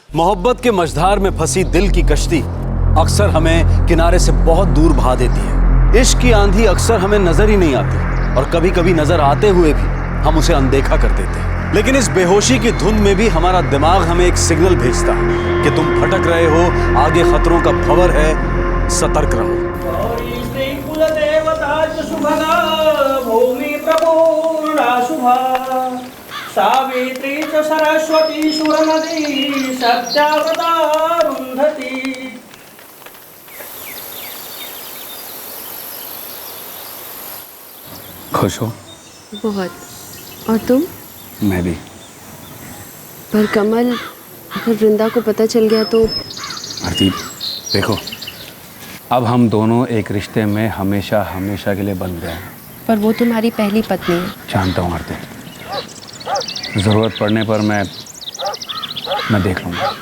मोहब्बत के मझधार में फंसी दिल की कश्ती अक्सर हमें किनारे से बहुत दूर भा देती है। इश्क की आंधी अक्सर हमें नजर ही नहीं आती और कभी कभी नजर आते हुए भी हम उसे अनदेखा कर देते हैं। लेकिन इस बेहोशी की धुंध में भी हमारा दिमाग हमें एक सिग्नल भेजता है कि तुम भटक रहे हो, आगे खतरों का भंवर है, सतर्क रहो। भूमि प्रपूर्णा शुभा सावित्री च सरस्वती सुरनदी सत्याव्रता रुन्धति। खुश हो? बहुत। और तुम? मैं भी। पर कमल, अगर वृंदा को पता चल गया तो? आरती देखो, अब हम दोनों एक रिश्ते में हमेशा हमेशा के लिए बंध गए हैं। पर वो तुम्हारी पहली पत्नी है। जानता हूँ आरती, जरूरत पड़ने पर मैं देख लूंगा।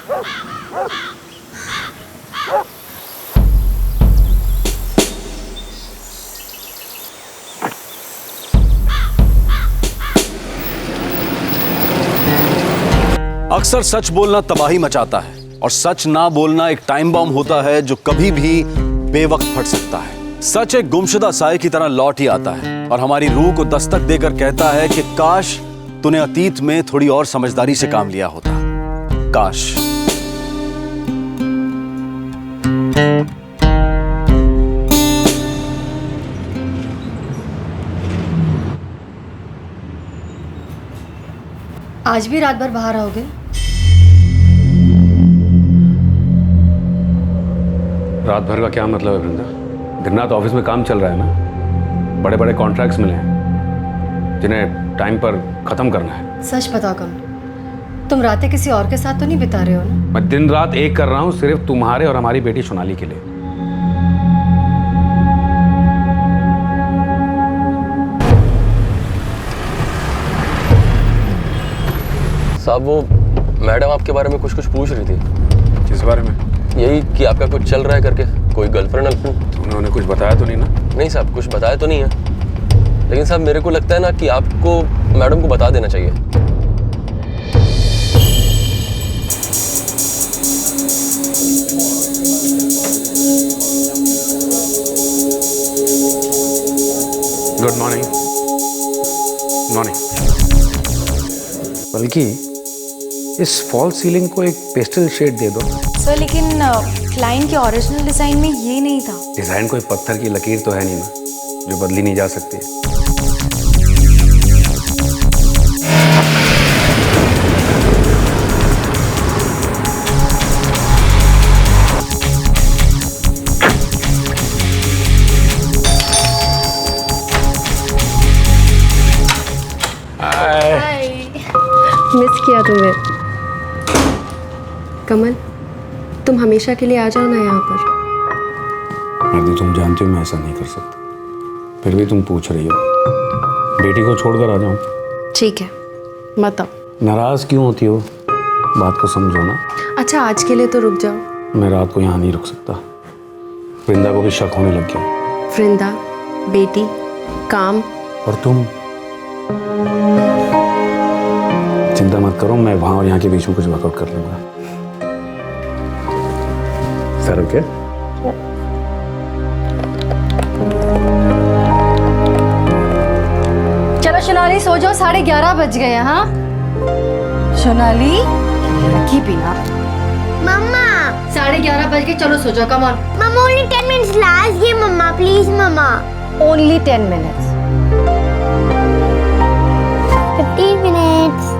अक्सर सच बोलना तबाही मचाता है और सच ना बोलना एक टाइम बॉम्ब होता है जो कभी भी बेवक्त फट सकता है। सच एक गुमशुदा साए की तरह लौट ही आता है और हमारी रूह को दस्तक देकर कहता है कि काश तूने अतीत में थोड़ी और समझदारी से काम लिया होता। काश। आज भी रात भर बाहर रहोगे? रात भर का क्या मतलब है वृंदा? दिन रात ऑफिस में काम चल रहा है ना, बड़े बड़े कॉन्ट्रैक्ट्स मिले हैं जिन्हें टाइम पर खत्म करना है। सच बताओ कमल, तुम रातें किसी और के साथ तो नहीं बिता रहे हो ना? मैं दिन रात एक कर रहा हूँ सिर्फ तुम्हारे और हमारी बेटी सोनाली के लिए। साहब, वो मैडम आपके बारे में कुछ पूछ रही थी। किस बारे में? यही कि आपका कुछ चल रहा है करके, कोई गर्लफ्रेंड गर्लफ्रेंड। तूने उन्हें कुछ बताया तो नहीं ना? नहीं साहब, कुछ बताया तो नहीं है, लेकिन साहब मेरे को लगता है ना कि आपको मैडम को बता देना चाहिए। Good morning. मॉर्निंग। बल्कि इस फॉल सीलिंग को एक पेस्टल शेड दे दो। सर लेकिन क्लाइंट के ओरिजिनल डिज़ाइन में ये नहीं था। डिज़ाइन कोई पत्थर की लकीर तो है नहीं ना, जो बदली नहीं जा सकती। मिस किया तुम्हें। कमल, तुम हमेशा के लिए आ जाओ ना यहाँ पर। आरती, तुम जानती हो मैं ऐसा नहीं कर सकता, फिर भी तुम पूछ रही हो। बेटी को छोड़कर आ जाऊं? ठीक है, मत आओ। नाराज क्यों होती हो? बात को समझो ना। अच्छा, आज के लिए तो रुक जाओ। मैं रात को यहाँ नहीं रुक सकता। वृंदा को भी शक होने लग गया। वृंदा, बेटी, काम और तुम? चिंता मत करो, मैं वहां और यहाँ के बीच में कुछ वर्कआउट कर लूंगा। Sir okay? चलो सोनाली, सो जाओ, 11:30 बज गए हैं। हाँ सोनाली, लड़की बिना। मम्मा 11:30 बज गए, चलो सो जाओ। Come on mamma, only 10 minutes last game mamma, please mamma. Only 10 minutes. 15 minutes।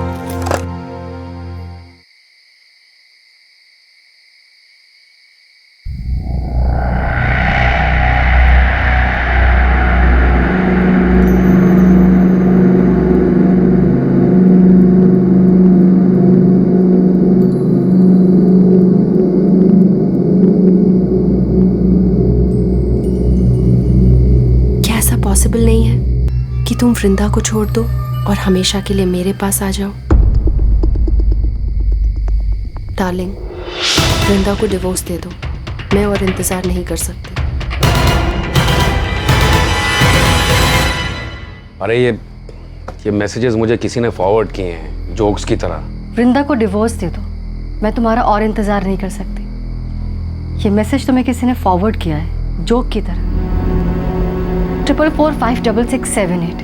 Possible नहीं है कि तुम वृंदा को छोड़ दो और हमेशा के लिए मेरे पास आ जाओ? डार्लिंग, वृंदा को डिवोर्स दे दो, मैं और इंतजार नहीं कर सकती। अरे ये मैसेजेस मुझे किसी ने फॉरवर्ड किए हैं जोक्स की तरह। वृंदा को डिवोर्स दे दो, मैं तुम्हारा और इंतज़ार नहीं कर सकती। ये मैसेज तुम्हें किसी ने फॉरवर्ड किया है जोक की तरह। 44456678।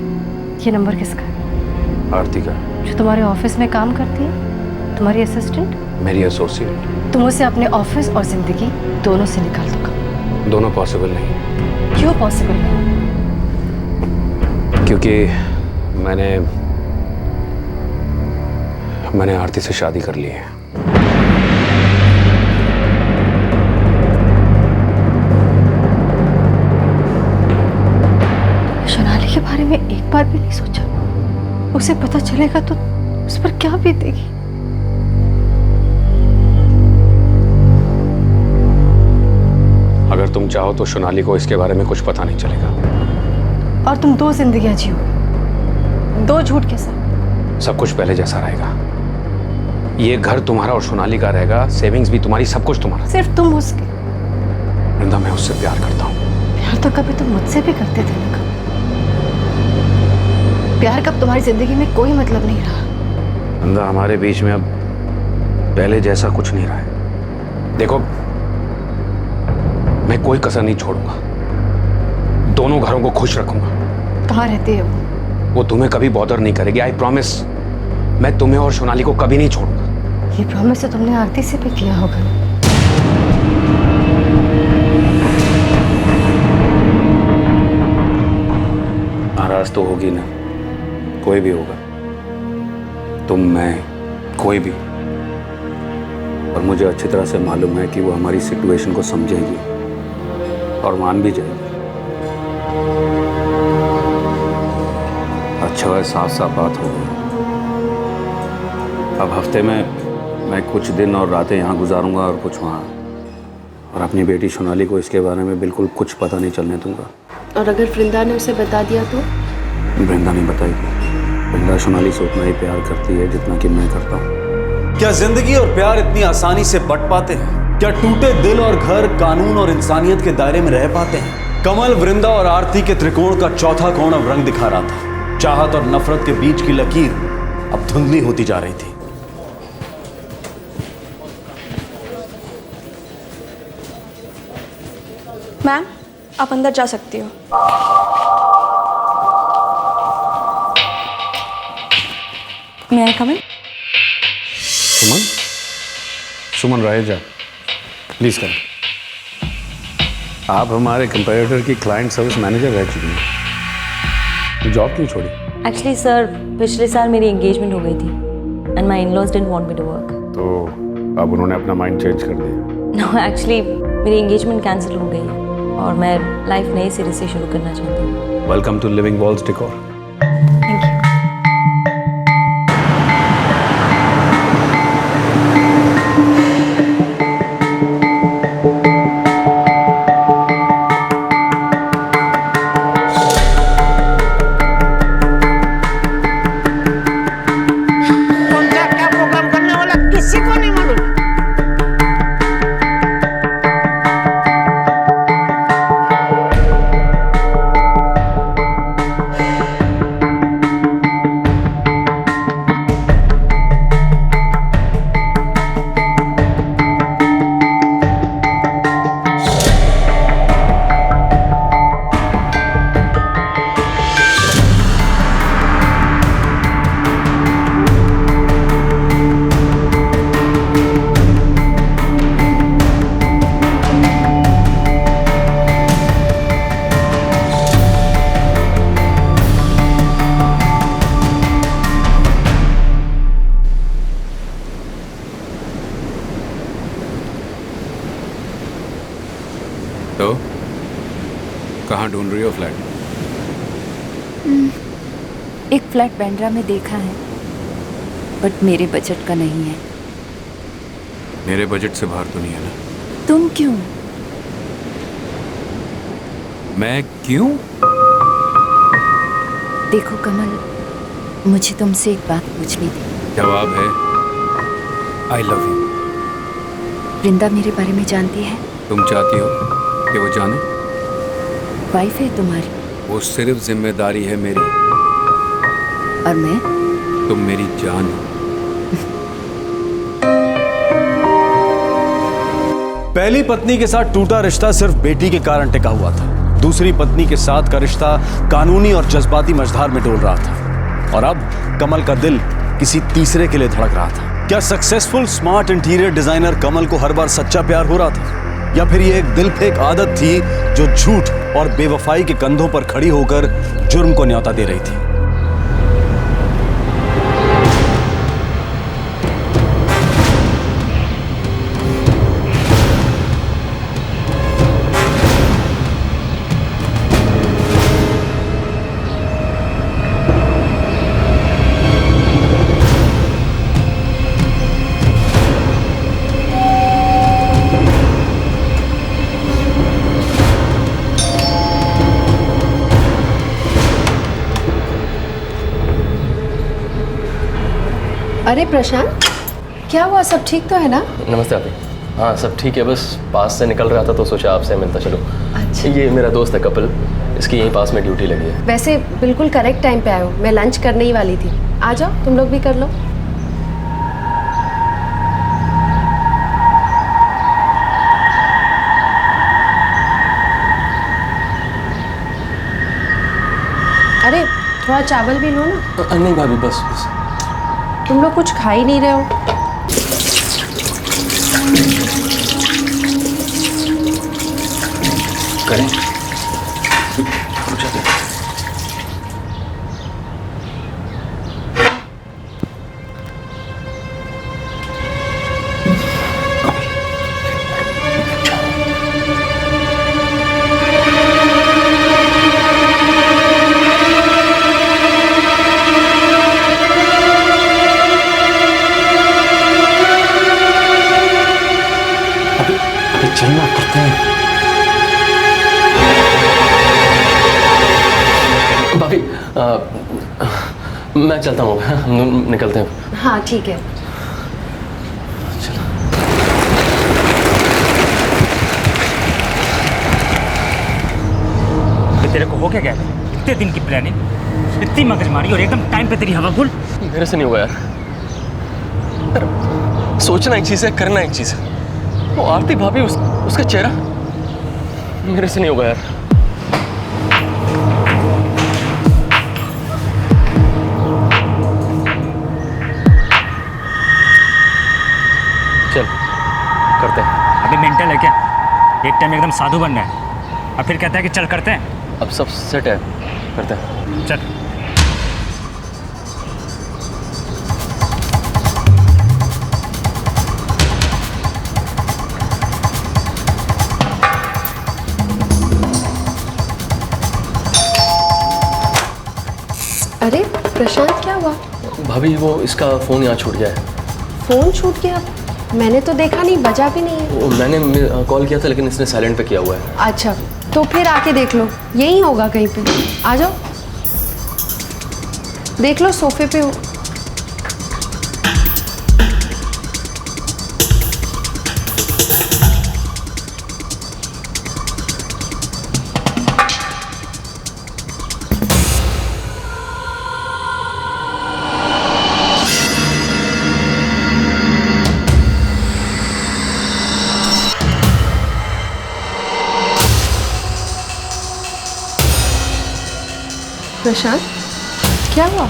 ये नंबर किसका है? आरती का। जो तुम्हारे ऑफिस में काम करती है, तुम्हारी असिस्टेंट। मेरी एसोसिएट। तुम उसे अपने ऑफिस और जिंदगी दोनों से निकाल दो। दोनों पॉसिबल नहीं। क्यों पॉसिबल नहीं? क्योंकि मैंने आरती से शादी कर ली है। सोनाली के बारे में एक बार भी नहीं सोचा? उसे पता चलेगा तो उस पर क्या बीतेगी? अगर तुम चाहो तो सोनाली को इसके बारे में कुछ पता नहीं चलेगा। और तुम 2 जिंदगियां जियोगे, 2 झूठ के साथ। सब कुछ पहले जैसा रहेगा। ये घर तुम्हारा और सोनाली का रहेगा, सेविंग्स भी तुम्हारी, सब कुछ तुम्हारा। सिर्फ तुम उसके। वृंदा, मैं उससे प्यार करता हूँ। प्यार तो कभी तुम मुझसे भी करते थे ना। प्यार का तुम्हारी जिंदगी में कोई मतलब नहीं रहा। वृंदा, हमारे बीच में अब पहले जैसा कुछ नहीं रहा है। देखो, मैं कोई कसर नहीं छोड़ूंगा। दोनों घरों को खुश रखूंगा। कहाँ रहती है वो? वो तुम्हें कभी बॉदर नहीं करेगी, आई प्रॉमिस। मैं तुम्हें और सोनाली को कभी नहीं छोड़ूंगा। ये प्रॉमिस तो तुमने आरती से भी किया होगा। नाराज तो होगी ना, कोई भी होगा, तुम, मैं, कोई भी। और मुझे अच्छी तरह से मालूम है कि वो हमारी सिचुएशन को समझेगी और मान भी जाएगी। अच्छा है, साफ साफ बात हो गई। अब हफ्ते में मैं कुछ दिन और रातें यहाँ गुजारूंगा और कुछ वहाँ, और अपनी बेटी सोनाली को इसके बारे में बिल्कुल कुछ पता नहीं चलने दूंगा। और अगर वृंदा ने उसे बता दिया तो? वृंदा नहीं बताएगी। वृंदा सोनाली से उतना ही प्यार करती है जितना कि मैं करता हूँ। क्या जिंदगी और प्यार इतनी आसानी से बट पाते हैं? क्या टूटे दिल और घर कानून और इंसानियत के दायरे में रह पाते हैं? कमल, वृंदा और आरती के त्रिकोण का चौथा कोण अब रंग दिखा रहा था। चाहत और नफरत के बीच की लकीर अब धुंधली होती जा रही थी। मैम, आप अंदर जा सकती हो। मैं आई कम इन? सुमन राहेजा, प्लीज करें। आप हमारे कंपेटिटर की क्लाइंट सर्विस मैनेजर रह चुकी हैं, जॉब क्यों छोड़ी? एक्चुअली सर, पिछले साल मेरी एंगेजमेंट हो गई थी and my in-laws didn't want me to work. तो अब उन्होंने अपना माइंड चेंज कर दिया? नो, एक्चुअली मेरी एंगेजमेंट कैंसिल हो गई है और मैं लाइफ नए सिरे से शुरू करना चाहती हूँ। Welcome to living walls decor. Thank you. तो कहाँ ढूंढ रही हो फ्लैट? एक फ्लैट बांद्रा में देखा है, बट मेरे बजट का नहीं है। मेरे बजट से बाहर तो नहीं है ना? तुम क्यों? मैं क्यों? देखो कमल, मुझे तुमसे एक बात पूछनी थी। जवाब है आई लव यू। वृंदा मेरे बारे में जानती है? तुम चाहती हो कि वो जाने? वाइफ है तुम्हारी। वो सिर्फ जिम्मेदारी है मेरी। और मैं? तुम मेरी जान हो। पहली पत्नी के साथ टूटा रिश्ता सिर्फ बेटी के कारण टिका हुआ था। दूसरी पत्नी के साथ का रिश्ता कानूनी और जज्बाती मझधार में डोल रहा था। और अब कमल का दिल किसी तीसरे के लिए धड़क रहा था। क्या सक्सेसफुल स्मार्ट इंटीरियर डिजाइनर कमल को हर बार सच्चा प्यार हो रहा था, या फिर ये एक दिल फेंक आदत थी जो झूठ और बेवफाई के कंधों पर खड़ी होकर जुर्म को न्योता दे रही थी? अरे प्रशांत, क्या हुआ? सब ठीक तो है ना? नमस्ते आपी। हाँ सब ठीक है, बस पास से निकल रहा था तो सोचा आपसे मिलता चलो। अच्छा। ये मेरा दोस्त है कपिल, इसकी यहीं पास में ड्यूटी लगी है। वैसे बिल्कुल करेक्ट टाइम पे आए हो, मैं लंच करने ही वाली थी। आ जाओ, तुम लोग भी कर लो। अरे थोड़ा चावल भी लो ना। नहीं भाभी, बस बस। तुम लोग कुछ खा ही नहीं रहे हो। करें? चलना करते हैं। भाभी मैं चलता हूँ, हम निकलते हैं। हाँ ठीक है। तेरे को हो क्या गया? इतने दिन की प्लानिंग, इतनी मगजमारी और एकदम टाइम पे तेरी हवा फुल। मेरे से नहीं होगा यार। सोचना एक चीज है, करना एक चीज है। वो आरती भाभी, उसका चेहरा मेरे से नहीं होगा यार। चल करते हैं। अभी मेंटल है क्या? एक टाइम एकदम साधु बनना है और फिर कहता है कि चल करते हैं। अब सब सेट है, करते हैं। चल। अरे प्रशांत, क्या हुआ? भाभी वो इसका फोन यहाँ छूट गया है। फोन छूट गया? मैंने तो देखा नहीं, बजा भी नहीं है। मैंने कॉल किया था लेकिन इसने साइलेंट पे किया हुआ है। अच्छा तो फिर आके देख लो, यही होगा कहीं पे। आ जाओ, देख लो सोफे पे हो। प्रशांत, क्या हुआ?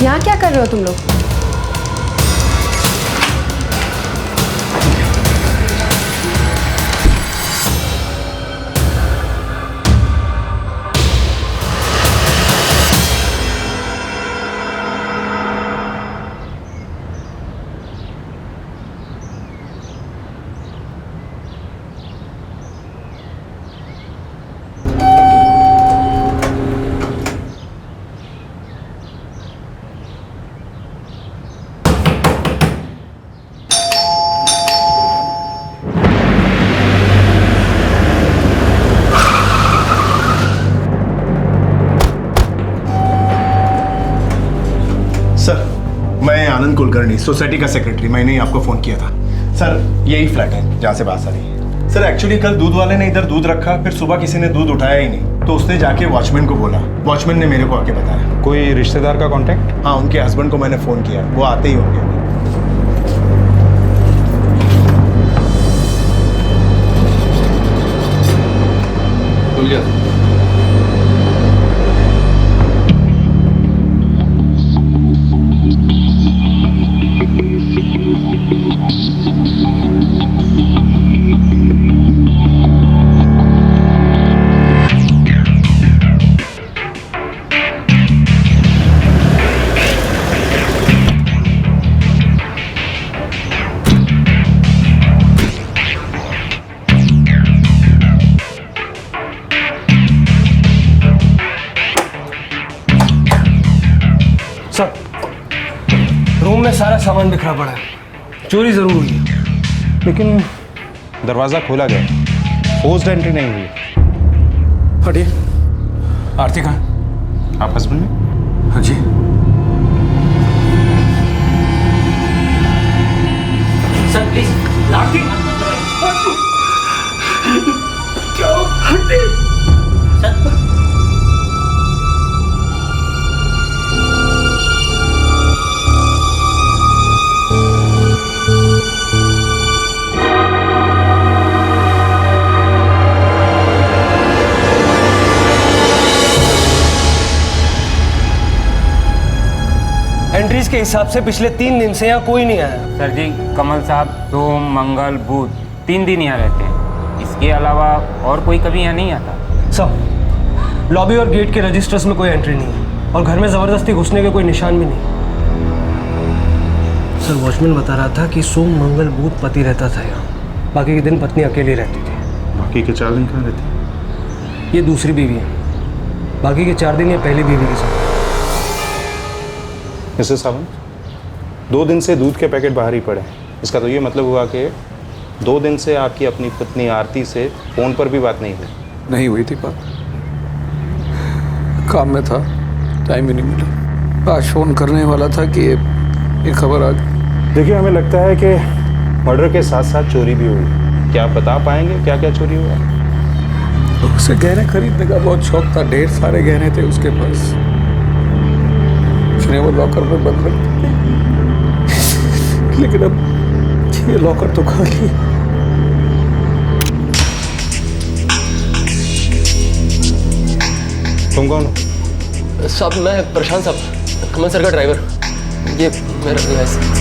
यहाँ क्या कर रहे हो तुम लोग? आनंद कुलकर्णी, सोसाइटी का सेक्रेटरी। मैंने ही आपको फ़ोन किया था। सर यही फ्लैट है जहाँ से बात आ रही है। सर एक्चुअली कल दूध वाले ने इधर दूध रखा, फिर सुबह किसी ने दूध उठाया ही नहीं, तो उसने जाके वॉचमैन को बोला। वॉचमैन ने मेरे को आके बताया। कोई रिश्तेदार का कांटेक्ट? हाँ, उनके हस्बैंड को मैंने फ़ोन किया, वो आते ही होंगे। सर, रूम में सारा सामान बिखरा पड़ा है, चोरी जरूर हुई है। लेकिन दरवाजा खोला गया, फोर्स्ड एंट्री नहीं हुई। हटिए। आरती कहाँ? आप हस्बैंड में? हाँ जी। सर प्लीज, आरती क्या आरती? सर एंट्रीज के हिसाब से पिछले 3 दिन से यहाँ कोई नहीं आया। सर जी, कमल साहब सोम मंगल बुध 3 दिन यहाँ रहते हैं, इसके अलावा और कोई कभी यहाँ नहीं आता। सर, लॉबी और गेट के रजिस्टर्स में कोई एंट्री नहीं है और घर में ज़बरदस्ती घुसने के कोई निशान भी नहीं। सर, वॉचमैन बता रहा था कि सोम मंगल बुध पति रहता था यहाँ, बाकी के दिन पत्नी अकेली रहती थी। बाकी के 4 दिन कहाँ रहती? ये दूसरी बीवी है, बाकी के 4 दिन ये पहली बीवी के साथ। मिसेस सावंत, 2 दिन से दूध के पैकेट बाहर ही पड़े हैं। इसका तो ये मतलब हुआ कि 2 दिन से आपकी अपनी पत्नी आरती से फ़ोन पर भी बात नहीं हुई। नहीं हुई थी बात, काम में था, टाइम ही नहीं मिला। आज फ़ोन करने वाला था कि ये खबर आ गई। देखिए, हमें लगता है कि मर्डर के साथ साथ चोरी भी हुई। क्या आप बता पाएंगे क्या क्या चोरी हुआ? उसे गहने खरीदने का बहुत शौक था, ढेर सारे गहने थे उसके पास, उसने वो लॉकर में बंद रख दिए। लेकिन अब ये लॉकर तो खाली है। तुम कौन हो? साहब, मैं प्रशांत साहब, कमल सर का ड्राइवर। ये मेरा लाइसेंस।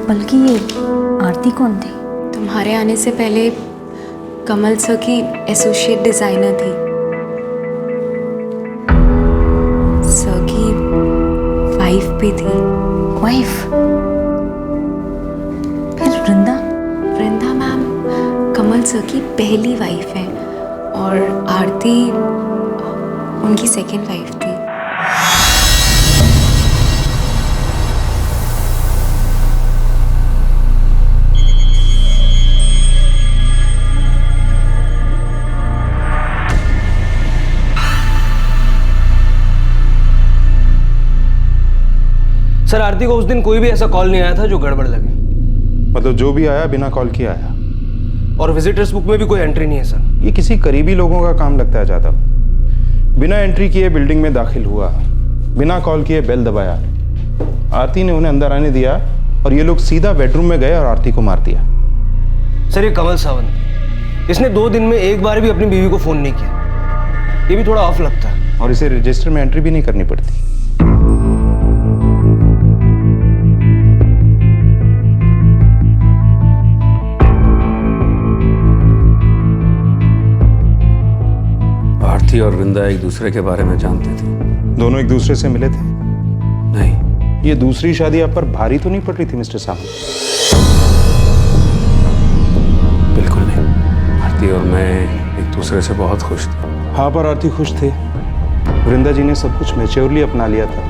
बल्कि ये आरती कौन थी? तुम्हारे आने से पहले कमल सर की एसोसिएट डिजाइनर थी। सर की वाइफ भी थी। वाइफ? फिर वृंदा? वृंदा मैम कमल सर की पहली वाइफ है और आरती उनकी सेकंड वाइफ थी। सर, आरती को उस दिन कोई भी ऐसा कॉल नहीं आया था जो गड़बड़ लगे। मतलब जो भी आया बिना कॉल किए आया? और विजिटर्स बुक में भी कोई एंट्री नहीं है सर। ये किसी करीबी लोगों का काम लगता है ज़्यादा। बिना एंट्री किए बिल्डिंग में दाखिल हुआ, बिना कॉल किए बेल दबाया, आरती ने उन्हें अंदर आने दिया और ये लोग सीधा बेडरूम में गए और आरती को मार दिया। सर, ये कमल सावंत, इसने 2 दिन में एक बार भी अपनी बीवी को फोन नहीं किया। ये भी थोड़ा ऑफ लगता है। और इसे रजिस्टर में एंट्री भी नहीं करनी पड़ती। आरती और वृंदा एक दूसरे के बारे में जानते थे? दोनों एक दूसरे से मिले थे? नहीं। ये दूसरी शादी आप पर भारी तो नहीं पड़ रही थी मिस्टर सावंत? बिल्कुल नहीं। आरती और मैं एक दूसरे से बहुत खुश थे। हाँ, पर आरती खुश थे। वृंदा जी ने सब कुछ मैच्योरली अपना लिया था,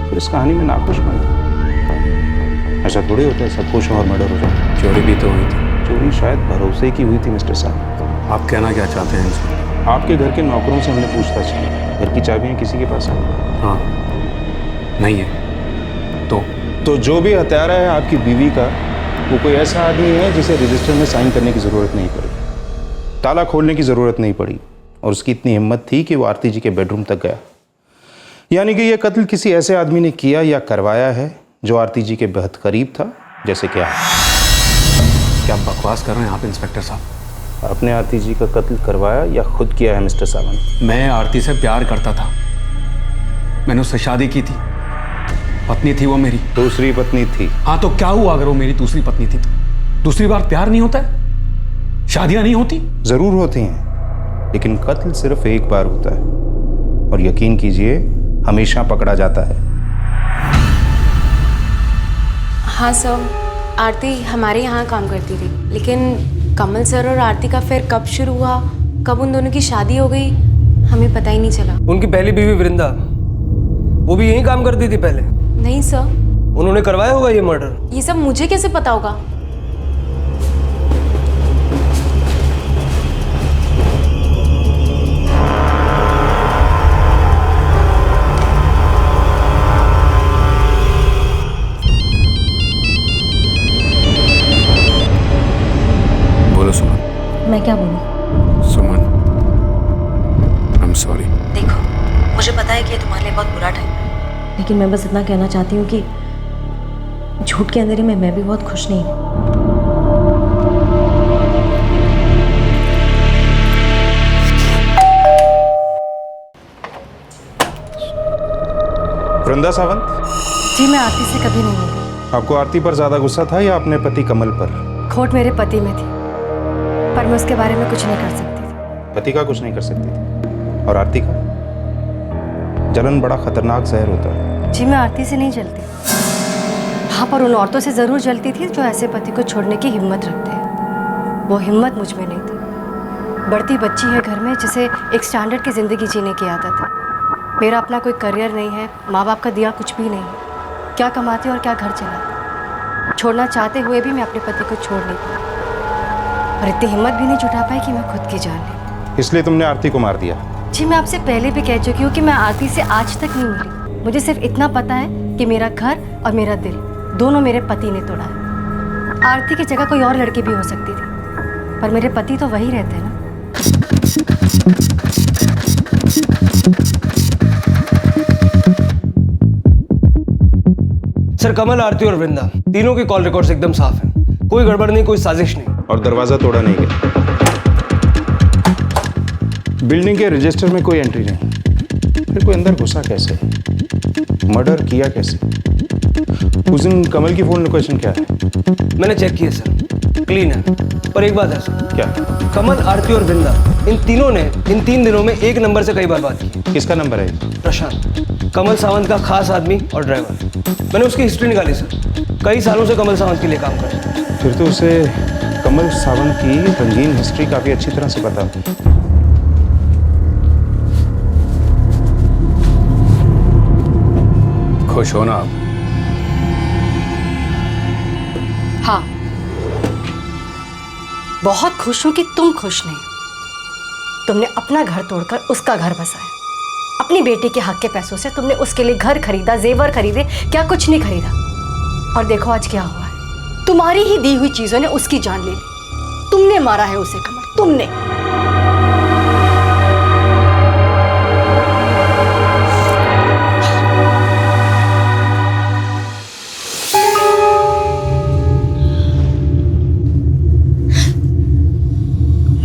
फिर इस कहानी में नाखुश बन गए। ऐसा थोड़ी होता है सब खुश और मर्डर हो जाए। चोरी भी तो हुई थी। चोरी शायद भरोसे की हुई थी मिस्टर साहब। आप कहना क्या चाहते हैं इनसे? आपके घर के नौकरों से हमने पूछताछ की, घर की चाबियां किसी के पास है? हाँ, नहीं है। तो जो भी हत्यारा है आपकी बीवी का, वो कोई ऐसा आदमी है जिसे रजिस्टर में साइन करने की ज़रूरत नहीं पड़ी, ताला खोलने की ज़रूरत नहीं पड़ी, और उसकी इतनी हिम्मत थी कि वो आरती जी के बेडरूम तक गया। यानी कि यह कत्ल किसी ऐसे आदमी ने किया या करवाया है जो आरती जी के बेहद करीब था। जैसे क्या बकवास कर रहे हैं आप इंस्पेक्टर साहब? आपने आरती जी का कत्ल करवाया या खुद किया है मिस्टर सावंत? मैं आरती से प्यार करता था, मैंने उससे शादी की थी, पत्नी थी वो मेरी। दूसरी पत्नी थी? हाँ, तो क्या हुआ अगर वो मेरी दूसरी पत्नी थी तो? दूसरी बार प्यार नहीं होता है? शादियां नहीं होती? जरूर होती हैं, लेकिन कत्ल सिर्फ एक बार होता है, और यकीन कीजिए हमेशा पकड़ा जाता है। हाँ सर, आरती हमारे यहाँ काम करती थी, लेकिन कमल सर और आरती का फिर कब शुरू हुआ, कब उन दोनों की शादी हो गई, हमें पता ही नहीं चला। उनकी पहली बीवी वृंदा, वो भी यहीं काम करती थी पहले? नहीं सर। उन्होंने करवाया होगा ये मर्डर? ये सब मुझे कैसे पता होगा? बोलो सुमन। मैं क्या बोलूँ? सुमन, आई एम सॉरी। देखो, मुझे पता है कि ये तुम्हारे लिए बहुत बुरा टाइम है, लेकिन मैं बस इतना कहना चाहती हूँ कि झूठ के अंधेरे में मैं भी बहुत खुश नहीं हूँ। वृंदा सावंत? जी, मैं आरती से कभी नहीं मिली। आपको आरती पर ज्यादा गुस्सा था या अपने पति कमल पर? खोट मेरे पति में थी, पर मैं उसके बारे में कुछ नहीं कर सकती थी। पति का कुछ नहीं कर सकती थी, और आरती का? जलन बड़ा खतरनाक जहर होता है। जी, मैं आरती से नहीं जलती। हाँ, पर उन औरतों से जरूर जलती थी जो ऐसे पति को छोड़ने की हिम्मत रखते हैं। वो हिम्मत मुझ में नहीं थी। बढ़ती बच्ची है घर में, जिसे एक स्टैंडर्ड की ज़िंदगी जीने की आदत है। मेरा अपना कोई करियर नहीं है, माँ बाप का दिया कुछ भी नहीं है। क्या कमाते और क्या घर चलाते। छोड़ना चाहते हुए भी मैं अपने पति को छोड़ नहीं पाई, और इतनी हिम्मत भी नहीं जुटा पाई कि मैं खुद की जान ली। इसलिए तुमने आरती को मार दिया? जी, मैं आपसे पहले भी कह चुकी हूँ कि मैं आरती से आज तक नहीं मिली। मुझे सिर्फ इतना पता है कि मेरा घर और मेरा दिल दोनों मेरे पति ने तोड़ा है। आरती की जगह कोई और लड़की भी हो सकती थी, पर मेरे पति तो वही रहते हैं ना। सर, कमल, आरती और वृंदा तीनों के कॉल रिकॉर्ड्स एकदम साफ हैं। कोई गड़बड़ नहीं, कोई साजिश नहीं। और दरवाजा तोड़ा नहीं गया? बिल्डिंग के रजिस्टर में कोई एंट्री नहीं, फिर कोई अंदर घुसा कैसे? मर्डर किया कैसे? उस दिन कमल की फोन लोकेशन क्या है? मैंने चेक किया सर, क्लीन है। पर एक बात है सर। क्या? कमल, आरती और वृंदा, इन तीनों ने इन 3 दिनों में एक नंबर से कई बार बात की। किसका नंबर है? प्रशांत, कमल सावंत का खास आदमी और ड्राइवर। मैंने उसकी हिस्ट्री निकाली सर, कई सालों से कमल सावंत के लिए काम कर रहा है। फिर तो उसे कमल सावंत की रंगीन हिस्ट्री काफी अच्छी तरह से पता है। खुश हो ना आप? हाँ, बहुत खुश हूं कि तुम खुश नहीं। तुमने अपना घर तोड़कर उसका घर बसाया। अपनी बेटी के हक के पैसों से तुमने उसके लिए घर खरीदा, जेवर खरीदे, क्या कुछ नहीं खरीदा। और देखो आज क्या हुआ है। तुम्हारी ही दी हुई चीजों ने उसकी जान ले ली। तुमने मारा है उसे कमल, तुमने।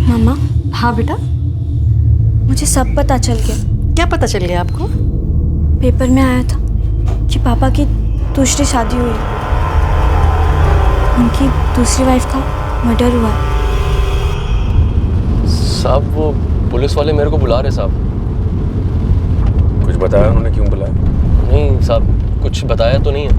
मम्मा, हाँ बेटा, मुझे सब पता चल गया। क्या पता चल गया आपको? पेपर में आया था कि पापा की दूसरी शादी हुई, उनकी दूसरी वाइफ का मर्डर हुआ। साहब, वो पुलिस वाले मेरे को बुला रहे साहब। कुछ बताया उन्होंने क्यों बुलाया? नहीं साहब, कुछ बताया तो नहीं है।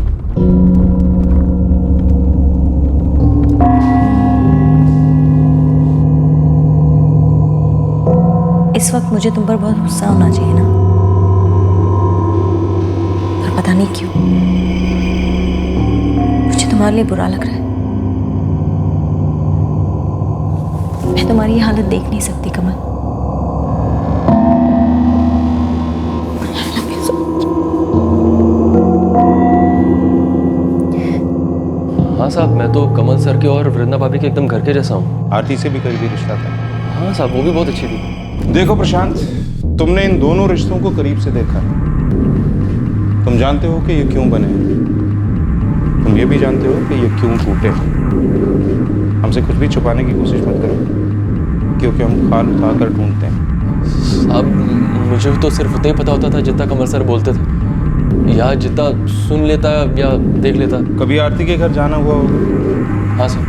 इस वक्त मुझे तुम पर बहुत गुस्सा होना चाहिए ना, पर पता नहीं क्यों मुझे तुम्हारे लिए बुरा लग रहा है। मैं तुम्हारी ये हालत देख नहीं सकती कमल। हाँ साहब, मैं तो कमल सर के और वृंदा भाभी के एकदम घर के जैसा हूँ। आरती से भी करीबी रिश्ता था? हाँ साहब, वो भी बहुत अच्छी थी। देखो प्रशांत, तुमने इन दोनों रिश्तों को करीब से देखा। तुम जानते हो कि ये क्यों बने, तुम ये भी जानते हो कि ये क्यों टूटे। हमसे कुछ भी छुपाने की कोशिश मत करो, क्योंकि हम खाल उठा कर ढूंढते हैं। साहब, मुझे तो सिर्फ उतना ही पता होता था जितना कमल सर बोलते थे। या जितना सुन लेता या देख लेता। कभी आरती के घर जाना हुआ होगा? हाँ सर।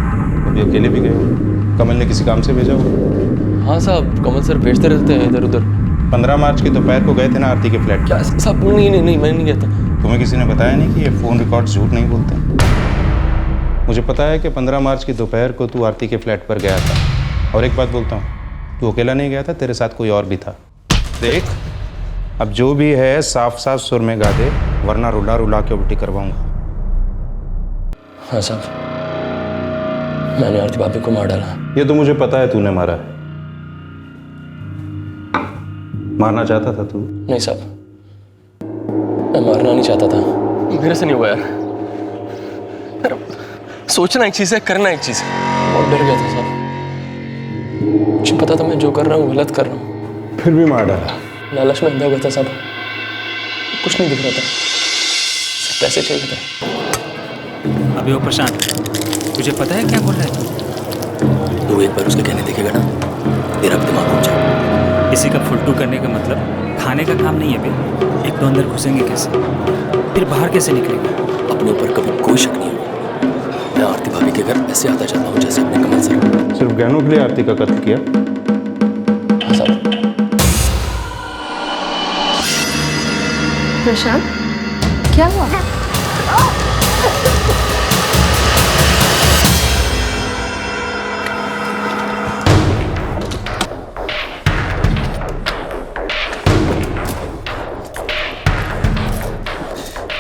कभी अकेले भी गए हो? कमल ने किसी काम से भेजा होगा? हाँ साहब, कमल सर भेजते रहते हैं इधर उधर। 15 मार्च की दोपहर को गए थे ना आरती के फ्लैट? क्या साहब? नहीं मैं नहीं गया था। तुम्हें किसी ने बताया नहीं कि ये फ़ोन रिकॉर्ड झूठ नहीं बोलते? मुझे पता है कि 15 मार्च की दोपहर को तू आरती के फ्लैट पर गया था। और एक बात बोलता हूँ, तू अकेला नहीं गया था, तेरे साथ कोई और भी था। देख, अब जो भी है साफ साफ सुर में गा दे, वरना रुला रुला के उल्टी करवाऊंगा। हाँ साहब, मैंने आरती भाभी को मार डाला। ये तो मुझे पता है तूने मारा है। मारना चाहता था तू? नहीं साहब, मैं मारना नहीं चाहता था। मेरे से नहीं हुआ यार। सोचना एक चीज है, करना एक चीज है। बहुत डर गया था साहब, मुझे पता था मैं जो कर रहा हूँ गलत कर रहा हूँ। फिर भी मार डाला? लालच में अंधा हो गया था साहब, कुछ नहीं दिख रहा था, सिर्फ पैसे चाहिए थे। अबे ओ प्रशांत, तुझे पता है क्या बोल रहा है? तू एक बार उसके कहने देखेगा ना, तेरा भी दिमाग घूम जाएगा। किसी का फुलटू करने का मतलब खाने का काम नहीं है बे। एक तो अंदर घुसेंगे कैसे, फिर बाहर कैसे निकलेंगे? अपने ऊपर कभी कोई शक नहीं होगा। मैं आरती भाभी के घर ऐसे आता जाता हूँ जैसे अपने कमल सर। सिर्फ गहनों के लिए आरती का कत्ल किया? हाँ साहब। प्रशांत, क्या हुआ?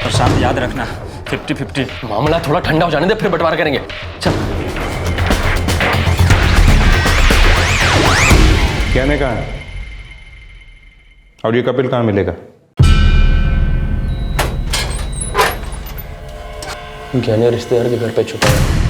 प्रशांत याद रखना, 50-50। मामला थोड़ा ठंडा हो जाने दे, फिर बंटवारा करेंगे। चल। कहने कहाँ है? और ये कपिल कहाँ मिलेगा? ज्ञानी रिश्तेदार के घर पे छुपा है।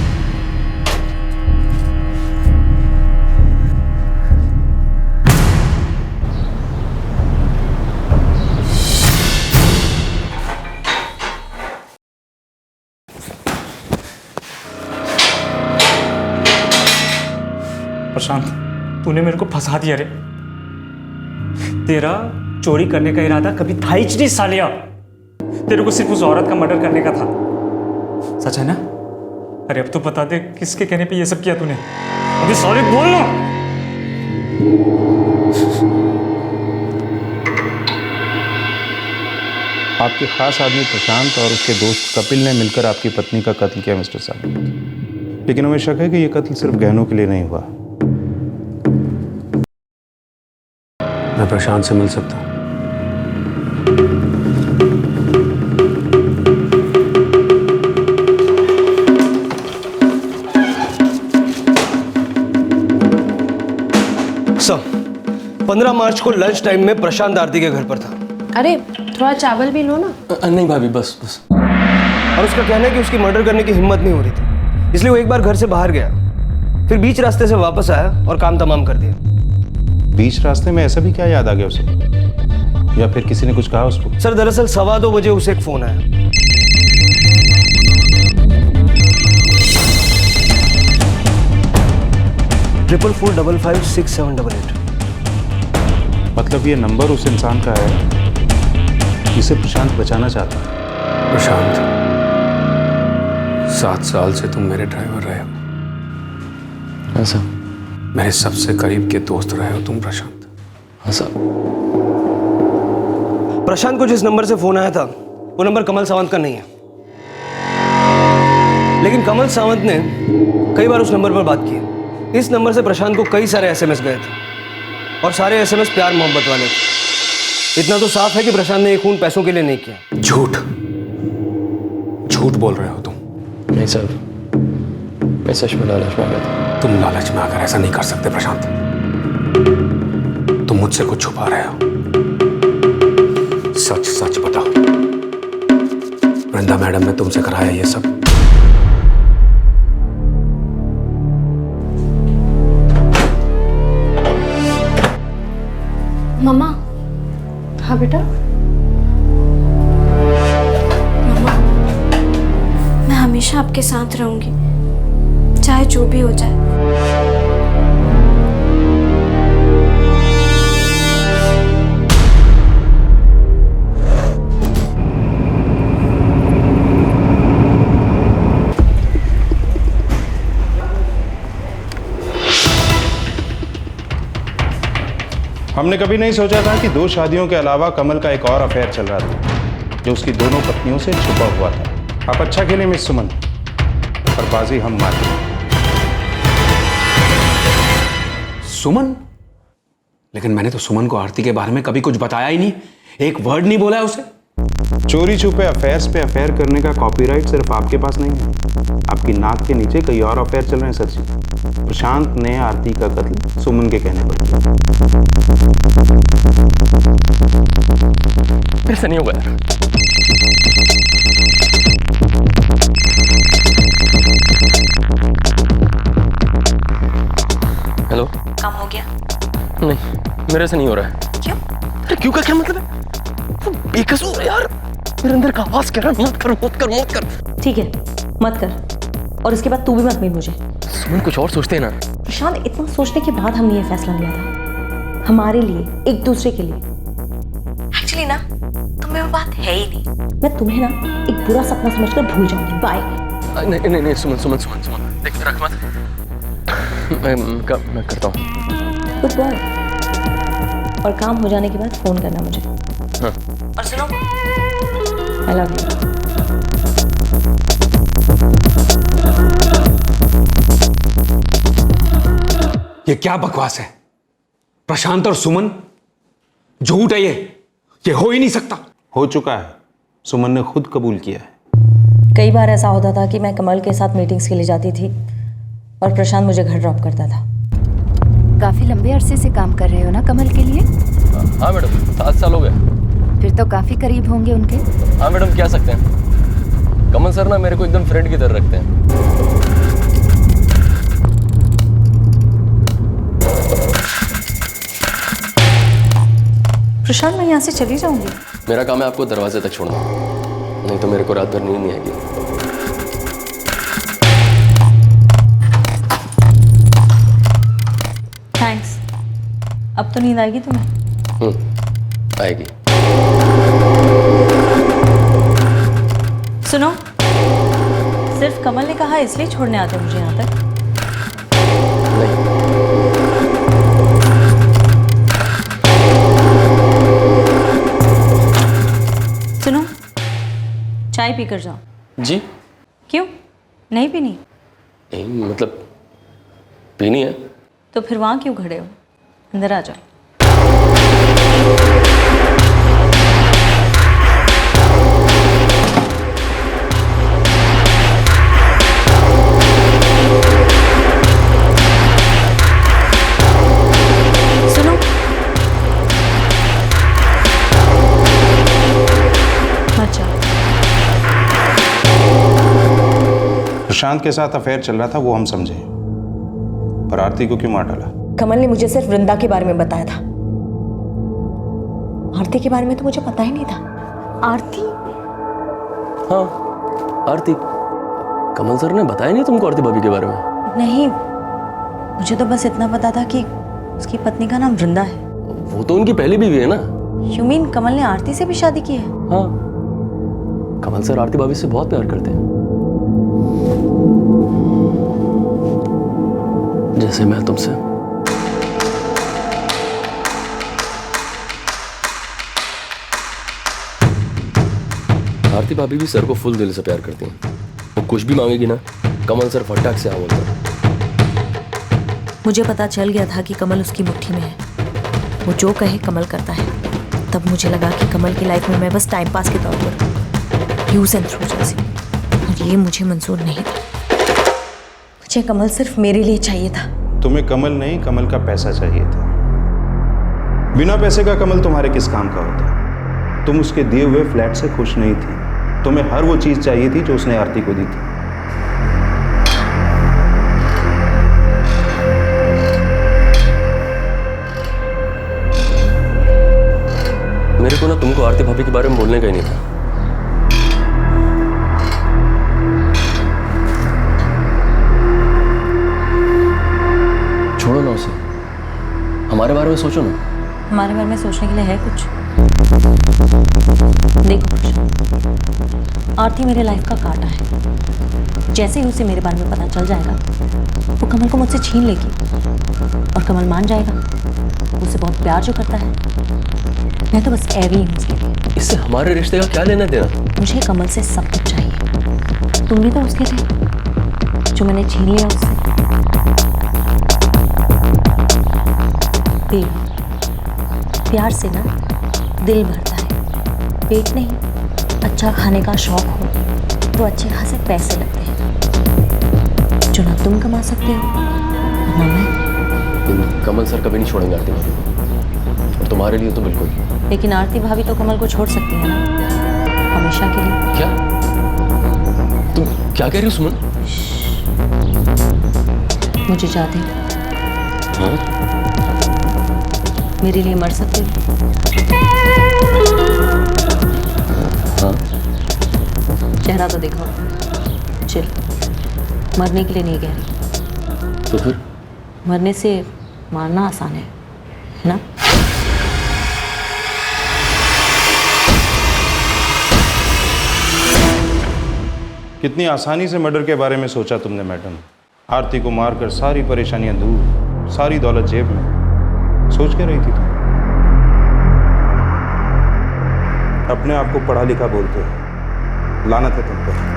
प्रशांत, तूने मेरे को फंसा दिया रे। तेरा चोरी करने का इरादा कभी था ही नहीं सालिया। तेरे को सिर्फ उस औरत का मर्डर करने का था, सच है ना? अरे अब तो बता दे, किसके कहने पे ये सब किया तूने? अभी सॉरी बोल ना। आपके खास आदमी प्रशांत और उसके दोस्त कपिल ने मिलकर आपकी पत्नी का कत्ल किया मिस्टर साहब। लेकिन हमें शक है कि यह कत्ल सिर्फ गहनों के लिए नहीं हुआ। मैं प्रशांत से मिल सकता हूँ? सर, 15 मार्च को लंच टाइम में प्रशांत आरती के घर पर था। अरे थोड़ा चावल भी लो ना। नहीं भाभी, बस बस। और उसका कहना है कि उसकी मर्डर करने की हिम्मत नहीं हो रही थी, इसलिए वो एक बार घर से बाहर गया, फिर बीच रास्ते से वापस आया और काम तमाम कर दिया। बीच रास्ते में ऐसा भी क्या याद आ गया उसे, या फिर किसी ने कुछ कहा उसको? सर दरअसल 2:15 बजे उसे एक फोन आया। ट्रिपल 4556788। मतलब ये नंबर उस इंसान का है जिसे प्रशांत बचाना चाहता है। प्रशांत, 7 साल से तुम मेरे ड्राइवर रहे हो। हाँ सर। मेरे सबसे करीब के दोस्त रहे हो तुम प्रशांत। हाँ सर। प्रशांत को जिस नंबर से फोन आया था वो नंबर कमल सावंत का नहीं है, लेकिन कमल सावंत ने कई बार उस नंबर पर बात की। इस नंबर से प्रशांत को कई सारे एसएमएस गए थे और सारे एसएमएस प्यार मोहब्बत वाले थे। इतना तो साफ है कि प्रशांत ने ये खून पैसों के लिए नहीं किया। झूठ बोल रहे हो तुम। नहीं सर, मैं सच में लालच में आ गया था। तुम लालच में आकर ऐसा नहीं कर सकते प्रशांत। तुम मुझसे कुछ छुपा रहे हो। सच सच बताओ, वृंदा मैडम ने तुमसे कराया ये सब? मम्मा। हाँ बेटा। मम्मा, मैं हमेशा आपके साथ रहूंगी, चाहे जो भी हो जाए। हमने कभी नहीं सोचा था कि 2 शादियों के अलावा कमल का एक और अफेयर चल रहा था जो उसकी दोनों पत्नियों से छुपा हुआ था। आप अच्छा खेले मिस सुमन, पर बाजी हम मार गए। सुमन? लेकिन मैंने तो सुमन को आरती के बारे में कभी कुछ बताया ही नहीं, एक वर्ड नहीं बोला है उसे। चोरी छुपे अफेयर्स पे अफेयर करने का कॉपीराइट सिर्फ आपके पास नहीं है, आपकी नाक के नीचे कई और अफेयर चल रहे हैं। सर जी, प्रशांत ने आरती का कत्ल सुमन के कहने पर किया। मेरे से नहीं होगा यार। हेलो, काम हो गया? नहीं, मेरे से नहीं हो रहा है। क्यों? अरे क्यों का क्या मतलब है? वो बेकसूर है यार। मेरे अंदर का आवाज कह रहा है मत कर मत कर मत कर। ठीक है, मत कर। और इसके बाद तू भी मत मिल मुझे। सुमन कुछ और सोचते हैं ना। प्रशांत, इतना सोचने के बाद हमने ये फैसला लिया था, हमारे लिए, एक दूसरे के लिए। एक्चुअली ना, तुम्हें वो बात है ही नहीं। मैं तुम्हें ना एक बुरा सपना समझकर भूल जाऊंगी। बाय। नहीं नहीं नहीं, सुमन सुमन सुमन सुमन, देख रख मत। मैं करता हूँ। Good boy. और काम हो जाने के बाद फोन करना मुझे। हाँ। और सुनो, आई लव यू। ये क्या बकवास है? प्रशांत और सुमन? झूठ है ये हो ही नहीं सकता। हो चुका है, सुमन ने खुद कबूल किया है। कई बार ऐसा होता था कि मैं कमल के साथ मीटिंग्स के लिए जाती थी और प्रशांत मुझे घर ड्रॉप करता था। काफी लंबे अरसे से काम कर रहे हो ना कमल के लिए? हाँ मैडम, 7 साल हो गए। फिर तो काफी करीब होंगे उनके। हाँ मैडम, कह सकते हैं। कमल सर ना मेरे को एकदम फ्रेंड की तरह रखते हैं। प्रशांत, मैं यहाँ से चली जाऊंगी। मेरा काम है आपको दरवाजे तक छोड़ना, नहीं तो मेरे को रात भर नींद नहीं आएगी। थैंक्स। अब तो नींद आएगी तुम्हें? आएगी। सुनो, सिर्फ कमल ने कहा इसलिए छोड़ने आते हो मुझे यहाँ तक? सुनो, चाय पी कर जाओ। जी? क्यों, नहीं पीनी? नहीं मतलब पीनी है। तो फिर वहाँ क्यों खड़े हो? अंदर आ जाओ। सुनो, मत जाओ। प्रशांत के साथ अफेयर चल रहा था वो हम समझे, पर आरती को क्यों मार डाला? कमल ने मुझे सिर्फ वृंदा के बारे में बताया था, आरती के बारे में तो मुझे पता ही नहीं था। आरती? हाँ, आरती। कमल सर ने बताया नहीं तुमको आरती भाभी के बारे में? नहीं, मुझे तो बस इतना पता था कि उसकी पत्नी का नाम वृंदा है। वो तो उनकी पहली बीवी है ना। यू मीन कमल ने आरती से भी शादी की है? हाँ, कमल सर आरती भाभी से बहुत प्यार करते हैं, जैसे मैं तुमसे। आरती भाभी भी सर को फुल दिल से प्यार करती हैं। वो कुछ भी मांगेगी ना, कमल सर फटाक से हाँ बोलते हैं। मुझे पता चल गया था कि कमल उसकी मुट्ठी में है, वो जो कहे कमल करता है। तब मुझे लगा कि कमल की लाइफ में मैं बस टाइम पास के तौर पर, यूज एंड थ्रो जैसी, और ये मुझे मंजूर नहीं था। मुझे कमल सिर्फ मेरे लिए चाहिए था। तुम्हें कमल नहीं, कमल का पैसा चाहिए था। बिना पैसे का कमल तुम्हारे किस काम का होता? तुम उसके दिए हुए फ्लैट से खुश नहीं थी, तुम्हें हर वो चीज चाहिए थी जो उसने आरती को दी थी। मेरे को ना तुमको आरती भाभी के बारे में बोलने का ही नहीं था। छोड़ो ना उसे, हमारे बारे में सोचो ना। हमारे बारे में सोचने के लिए है कुछ? देखो प्रशांत, आरती मेरे लाइफ का कांटा है। जैसे ही उसे मेरे बारे में पता चल जाएगा, वो कमल को मुझसे छीन लेगी और कमल मान जाएगा उसे बहुत प्यार जो करता है। मैं तो बस ऐवी हूँ उसके लिए। इससे हमारे रिश्ते का क्या लेना देना? मुझे कमल से सब कुछ चाहिए। तुम भी तो उसके थे जो मैंने छीन लिया उससे। प्यार से ना दिल भरता है, पेट नहीं। अच्छा खाने का शौक हो तो अच्छे खासे पैसे लगते हैं जो ना तुम कमा सकते हो ना मैं। कमल सर कभी नहीं छोड़ेंगे आरती भाभी, और तुम्हारे लिए तो बिल्कुल। लेकिन आरती भाभी तो कमल को छोड़ सकती है ना, हमेशा के लिए। क्या तुम क्या कह रही हो सुमन? मुझे चाहते हो? हाँ? मेरे लिए मर सकते हो? हाँ। चेहरा तो देखो, चिल। मरने के लिए नहीं कह रही। तो फिर? मरने से मारना आसान है ना? कितनी आसानी से मर्डर के बारे में सोचा तुमने मैडम। आरती को मारकर सारी परेशानियां दूर, सारी दौलत जेब में, सोच के रही थी तुम। अपने आप को पढ़ा लिखा बोलते हो, लानत है तुम पर।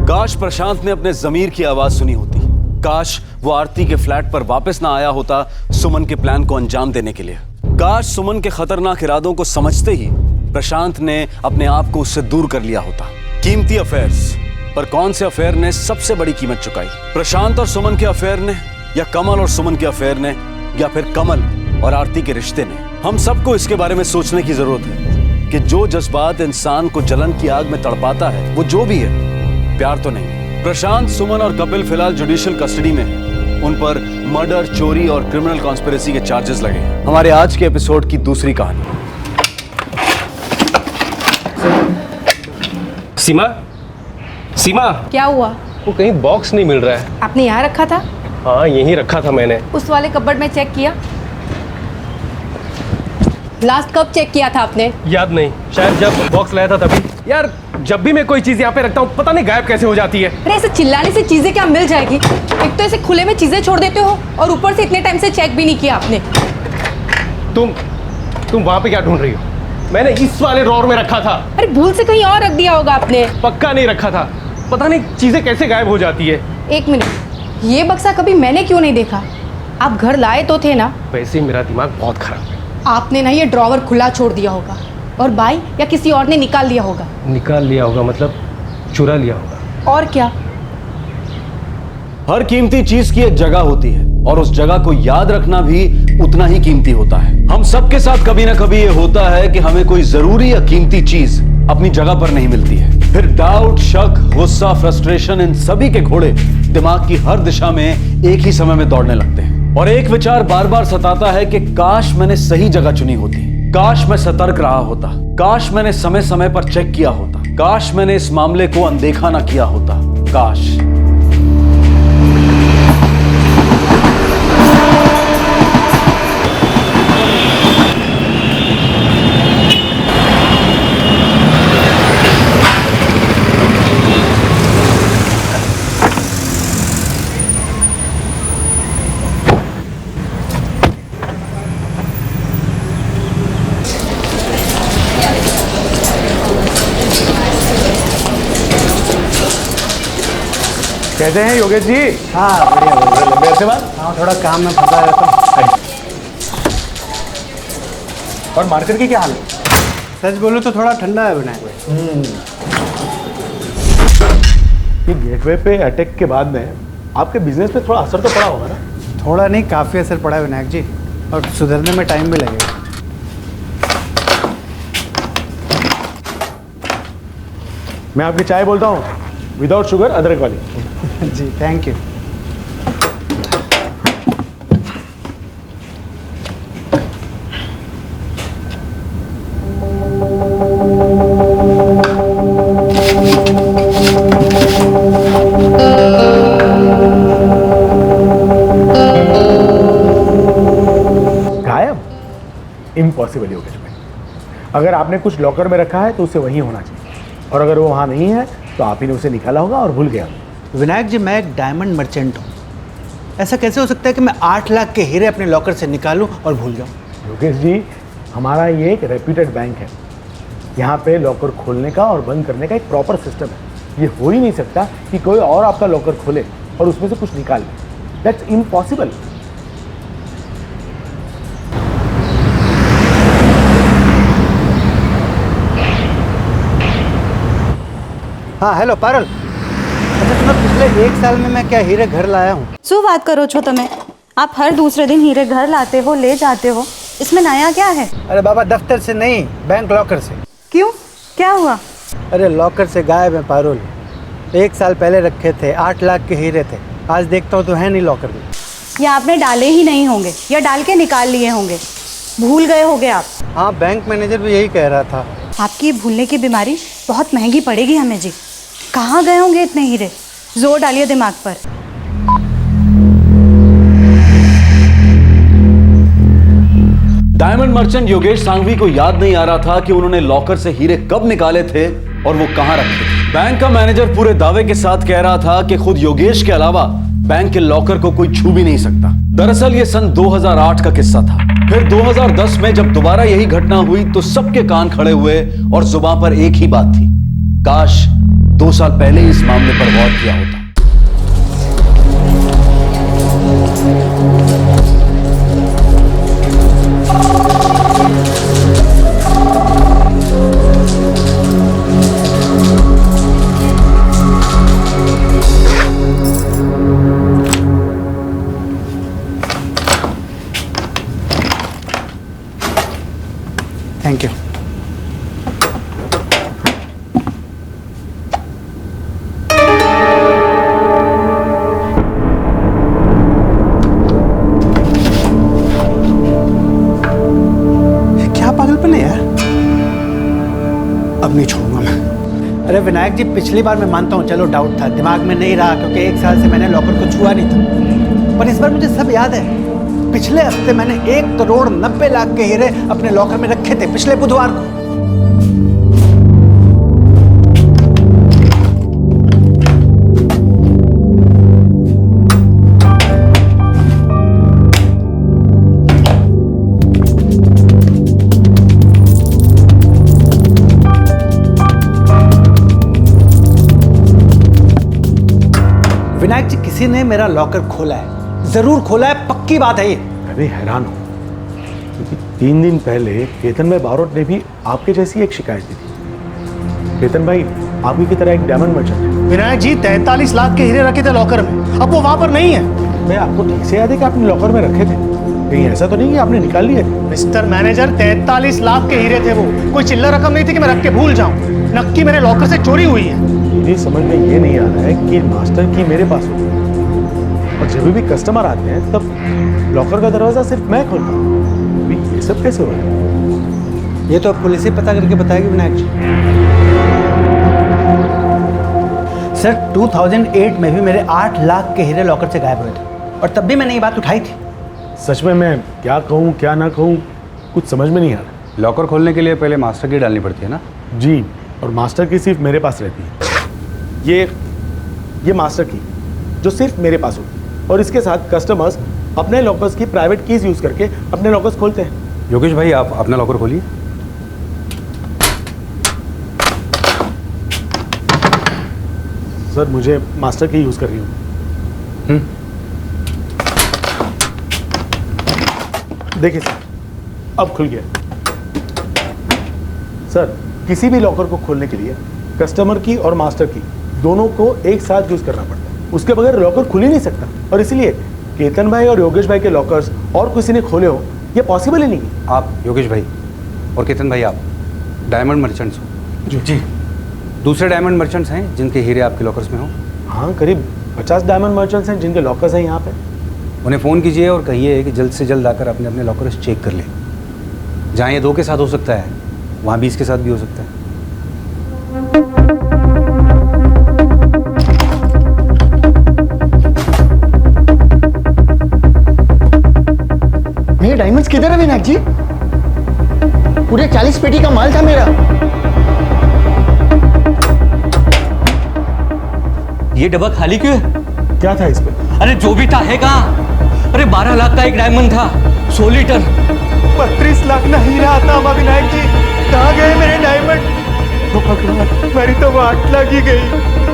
काश प्रशांत ने अपने जमीर की आवाज सुनी होती। काश वो आरती के फ्लैट पर वापस ना आया होता सुमन के प्लान को अंजाम देने के लिए। काश सुमन के खतरनाक इरादों को समझते ही प्रशांत ने अपने आप को उससे दूर कर लिया होता। कीमती अफेयर्स, पर कौन से अफेयर ने सबसे बड़ी कीमत चुकाई? प्रशांत और सुमन के अफेयर ने, या कमल और सुमन के अफेयर ने, या फिर कमल और आरती के रिश्ते ने? हम सबको इसके बारे में सोचने की जरूरत है कि जो जज्बात इंसान को जलन की आग में तड़पाता है वो जो भी है, प्यार तो नहीं। प्रशांत, सुमन और कपिल फिलहाल जुडिशियल कस्टडी में हैं। उन पर मर्डर, चोरी और क्रिमिनल कॉन्स्पिरेसी के चार्जेस लगे हैं। हमारे आज के एपिसोड की दूसरी कहानी। सीमा, सीमा, क्या हुआ? वो कहीं बॉक्स नहीं मिल रहा है। आपने यहाँ रखा था? हाँ, यहीं रखा था मैंने। उस वाले कपबोर्ड में चेक किया? लास्ट कब चेक किया था आपने? याद नहीं, शायद जब बॉक्स लाया था तभी। यार, जब भी मैं कोई चीज यहाँ पे रखता हूँ पता नहीं गायब कैसे हो जाती है। अरे ऐसे चिल्लाने से चीजें क्या मिल जाएगी? एक तो ऐसे खुले में चीजें छोड़ देते हो और ऊपर से इतने टाइम से चेक भी नहीं किया आपने। तुम वहाँ पे क्या ढूंढ रही हो? मैंने इस वाले ड्रॉअर में रखा था। अरे भूल से कहीं और रख दिया होगा आपने। पक्का नहीं रखा था, पता नहीं चीजें कैसे गायब हो जाती है। एक मिनट, ये बक्सा कभी मैंने क्यों नहीं देखा? आप घर लाए तो थे ना? वैसे ही मेरा दिमाग बहुत खराब है। आपने ना ये ड्रॉवर खुला छोड़ दिया होगा और बाई या किसी और ने निकाल लिया होगा। निकाल लिया होगा मतलब चुरा लिया होगा। और क्या? हर कीमती चीज की एक जगह होती है और उस जगह को याद रखना भी उतना ही कीमती होता है। हम सबके साथ कभी ना कभी ये होता है कि हमें कोई जरूरी या कीमती चीज अपनी जगह पर नहीं मिलती है। फिर डाउट, शक, गुस्सा, फ्रस्ट्रेशन, इन सभी के घोड़े दिमाग की हर दिशा में एक ही समय में दौड़ने लगते हैं और एक विचार बार बार सताता है कि काश मैंने सही जगह चुनी होती, काश मैं सतर्क रहा होता, काश मैंने समय समय पर चेक किया होता, काश मैंने इस मामले को अनदेखा ना किया होता, काश। कैसे हैं योगेश जी? हाँ बढ़िया बढ़िया। लंबे अरसे बाद? हाँ थोड़ा काम में फंसा रहता हूँ। और मार्केट की क्या हाल है? सच बोलो तो थोड़ा ठंडा है विनायक भाई। ये गेटवे पे अटैक के बाद में आपके बिजनेस पे थोड़ा असर तो पड़ा होगा ना? थोड़ा नहीं, काफ़ी असर पड़ा है विनायक जी, और सुधरने में टाइम भी लगेगा। मैं आपकी चाय बोलता हूँ विदाउट शुगर, अदरक वाली। जी थैंक यू। इम्पॉसिबल योगेश भाई, अगर आपने कुछ लॉकर में रखा है तो उसे वहीं होना चाहिए, और अगर वो वहाँ नहीं है तो आप ही ने उसे निकाला होगा और भूल गया। विनायक जी, मैं एक डायमंड मर्चेंट हूँ, ऐसा कैसे हो सकता है कि मैं 8 लाख के हीरे अपने लॉकर से निकालूं और भूल जाऊं? योगेश जी, हमारा ये एक रेप्यूटेड बैंक है, यहाँ पे लॉकर खोलने का और बंद करने का एक प्रॉपर सिस्टम है। ये हो ही नहीं सकता कि कोई और आपका लॉकर खोले और उसमें से कुछ निकाले, दैट्स इम्पॉसिबल। हाँ हेलो पारुल, अच्छा सुनो, पिछले 1 साल में मैं क्या हीरे घर लाया हूँ? શું વાત કરો છો તમે? आप हर दूसरे दिन हीरे घर लाते हो, ले जाते हो, इसमें नया क्या है? अरे बाबा, दफ्तर से नहीं, बैंक लॉकर से। क्यों, क्या हुआ? अरे लॉकर से गायब है पारुल। 1 साल पहले रखे थे, 8 लाख के हीरे थे, आज देखता हूँ तो है नहीं लॉकर में। या आपने डाले ही नहीं होंगे, या डाल के निकाल लिए होंगे, भूल गए होंगे आप। हाँ, बैंक मैनेजर भी यही कह रहा था। आपकी भूलने की बीमारी बहुत महंगी पड़ेगी हमें जी। कहाँ गए होंगे इतने हीरे? जोर डालिए दिमाग पर। डायमंड मर्चेंट योगेश सांघवी को याद नहीं आ रहा था कि उन्होंने लॉकर से हीरे कब निकाले थे और वो कहां रखे थे। बैंक का मैनेजर पूरे दावे के साथ कह रहा था कि खुद योगेश के अलावा बैंक के लॉकर को कोई छू भी नहीं सकता। दरअसल ये सन 2008 का किस्सा था। फिर 2010 में जब दोबारा यही घटना हुई तो सबके कान खड़े हुए और जुबान पर एक ही बात थी, काश 2 साल पहले इस मामले पर गौर किया होता। Thank you. क्या पागलपन है यार, अब नहीं छोड़ूंगा मैं। अरे विनायक जी, पिछली बार मैं मानता हूँ, चलो डाउट था, दिमाग में नहीं रहा क्योंकि 1 साल से मैंने लॉकर को छुआ नहीं था, पर इस बार मुझे सब याद है। पिछले हफ्ते मैंने 1 करोड़ 90 लाख के हीरे अपने लॉकर में रखे थे, पिछले बुधवार को। विनायक जी, किसी ने मेरा लॉकर खोला है, जरूर खोला है, पक्की बात है ये। मैं भी हैरान हूँ क्योंकि 3 दिन पहले केतन भाई बारोट ने भी आपके जैसी एक शिकायत दी थी। केतन भाई आपकी की तरह एक डायमंड मर्चेंट है। विनायक जी, 43 लाख के हीरे रखे थे लॉकर में, अब वो वहां पर नहीं है। मैं आपको ठीक से याद है कि आपने लॉकर में रखे थे, कहीं ऐसा तो नहीं कि आपने निकाल लिए थे? मिस्टर मैनेजर, 43 लाख के हीरे थे वो, कोई चिल्लर रकम नहीं थी कि मैं रख के भूल जाऊं। नक्की मेरे लॉकर से चोरी हुई है। मेरी समझ में ये नहीं आ रहा है कि मास्टर की मेरे पास हो, और जब भी कस्टमर आते हैं तब लॉकर का दरवाजा सिर्फ मैं खोलता हूँ। अभी ये सब कैसे हो रहा है? ये तो पुलिस ही पता करके बताएगी विनायक जी। सर, 2008 में भी मेरे 8 लाख के हीरे लॉकर से गायब हुए थे, और तब भी मैंने ये बात उठाई थी। सच में मैं क्या कहूँ क्या ना कहूँ, कुछ समझ में नहीं आ रहा। लॉकर खोलने के लिए पहले मास्टर की डालनी पड़ती है ना? जी, और मास्टर की सिर्फ मेरे पास रहती है। ये मास्टर की जो सिर्फ मेरे पास होती है, और इसके साथ कस्टमर्स अपने लॉकर्स की प्राइवेट कीज यूज करके अपने लॉकर्स खोलते हैं। योगेश भाई, आप अपना लॉकर खोलिए। सर, मुझे मास्टर की यूज कर रही हूँ। देखिए सर, अब खुल गया। सर किसी भी लॉकर को खोलने के लिए कस्टमर की और मास्टर की दोनों को एक साथ यूज करना पड़ता है, उसके बगैर लॉकर खुल ही नहीं सकता। और इसलिए केतन भाई और योगेश भाई के लॉकर्स और किसी ने खोले हो ये पॉसिबल ही नहीं है। आप योगेश भाई और केतन भाई आप डायमंड मर्चेंट्स हो? जी। दूसरे डायमंड मर्चेंट्स हैं जिनके हीरे आपके लॉकर्स में हो? हाँ, करीब 50 डायमंड मर्चेंट्स हैं जिनके लॉकर्स हैं यहाँ पे। उन्हें फ़ोन कीजिए और कहिए कि जल्द से जल्द आकर अपने अपने लॉकर्स चेक कर लें। जहाँ ये 2 के साथ हो सकता है वहाँ 20 के साथ भी हो सकता है। मेरे डायमंड्स किधर है विनायक जी? पूरे 40 पेटी का माल था मेरा। ये डब्बा खाली क्यों है? क्या था इस पे? अरे जो भी था है कहाँ? अरे 12 लाख का एक डायमंड था, 100 लीटर। 32 लाख ना हीरा आता हमारा विनायक जी। कहाँ गए मेरे डायमंड? तो भगवान, मेरी तो 8 लाख ही गई।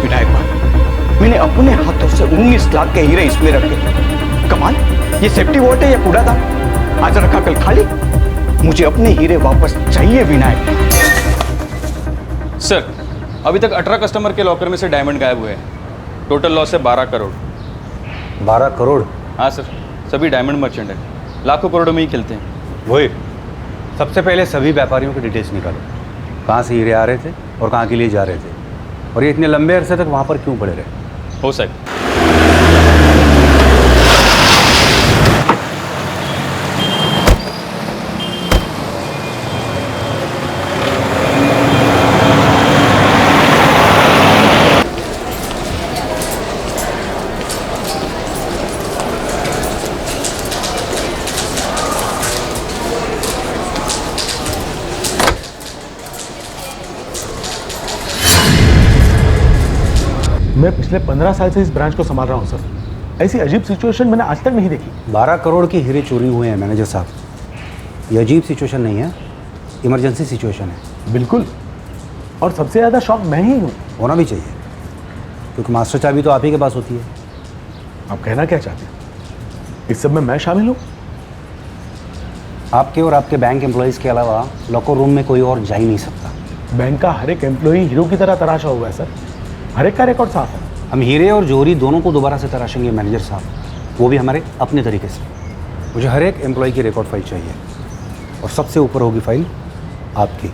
विनायक भाई, मैंने अपने हाथों से 19 लाख के हीरे इसमें रखे। कमाल, ये सेफ्टी वॉल्ट है या कूड़ा था? आज रखा कल खाली। मुझे अपने हीरे वापस चाहिए विनायक। सर, अभी तक 18 कस्टमर के लॉकर में से डायमंड गायब हुए हैं। टोटल लॉस है 12 करोड़। 12 करोड़? हाँ सर, सभी डायमंड मर्चेंट हैं, लाखों करोड़ों में ही खेलते हैं। वही, सबसे पहले सभी व्यापारियों की डिटेल्स निकालो। कहाँ से हीरे आ रहे थे और कहाँ के लिए जा रहे थे, और ये इतने लंबे अरसे तक वहाँ पर क्यों पड़े रहे? हो सकता मैं पिछले 15 साल से इस ब्रांच को संभाल रहा हूँ सर। ऐसी अजीब सिचुएशन मैंने आज तक नहीं देखी। 12 करोड़ की हीरे चोरी हुए हैं मैनेजर साहब। ये अजीब सिचुएशन नहीं है, इमरजेंसी सिचुएशन है। बिल्कुल, और सबसे ज़्यादा शॉक मैं ही हूँ। होना भी चाहिए, क्योंकि मास्टर चाबी तो आप ही के पास होती है। आप कहना क्या चाहते हैं? इस सब में मैं शामिल हूँ? आपके और आपके बैंक एम्प्लॉयज़ के अलावा लॉकर रूम में कोई और जा ही नहीं सकता। बैंक का हर एक एम्प्लॉई हीरो की तरह तराशा हुआ है सर। हर एक का रिकॉर्ड साफ है। हम हीरे और जौहरी दोनों को दोबारा से तराशेंगे मैनेजर साहब, वो भी हमारे अपने तरीके से। मुझे हर एक एम्प्लॉय की रिकॉर्ड फाइल चाहिए, और सबसे ऊपर होगी फाइल आपकी।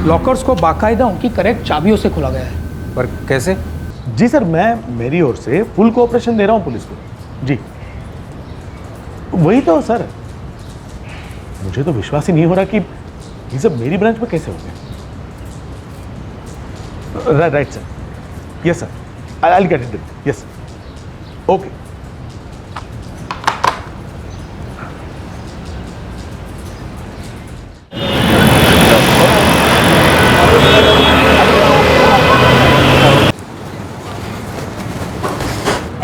लॉकर्स को बाकायदा उनकी करेक्ट चाबियों से खोला गया है। पर कैसे? जी सर, मैं मेरी ओर से फुल कोऑपरेशन दे रहा हूँ पुलिस को। जी वही तो सर, मुझे तो विश्वास ही नहीं हो रहा कि ये सब मेरी ब्रांच में कैसे हो गया। Right sir, yes sir, I will get it done. Yes, okay.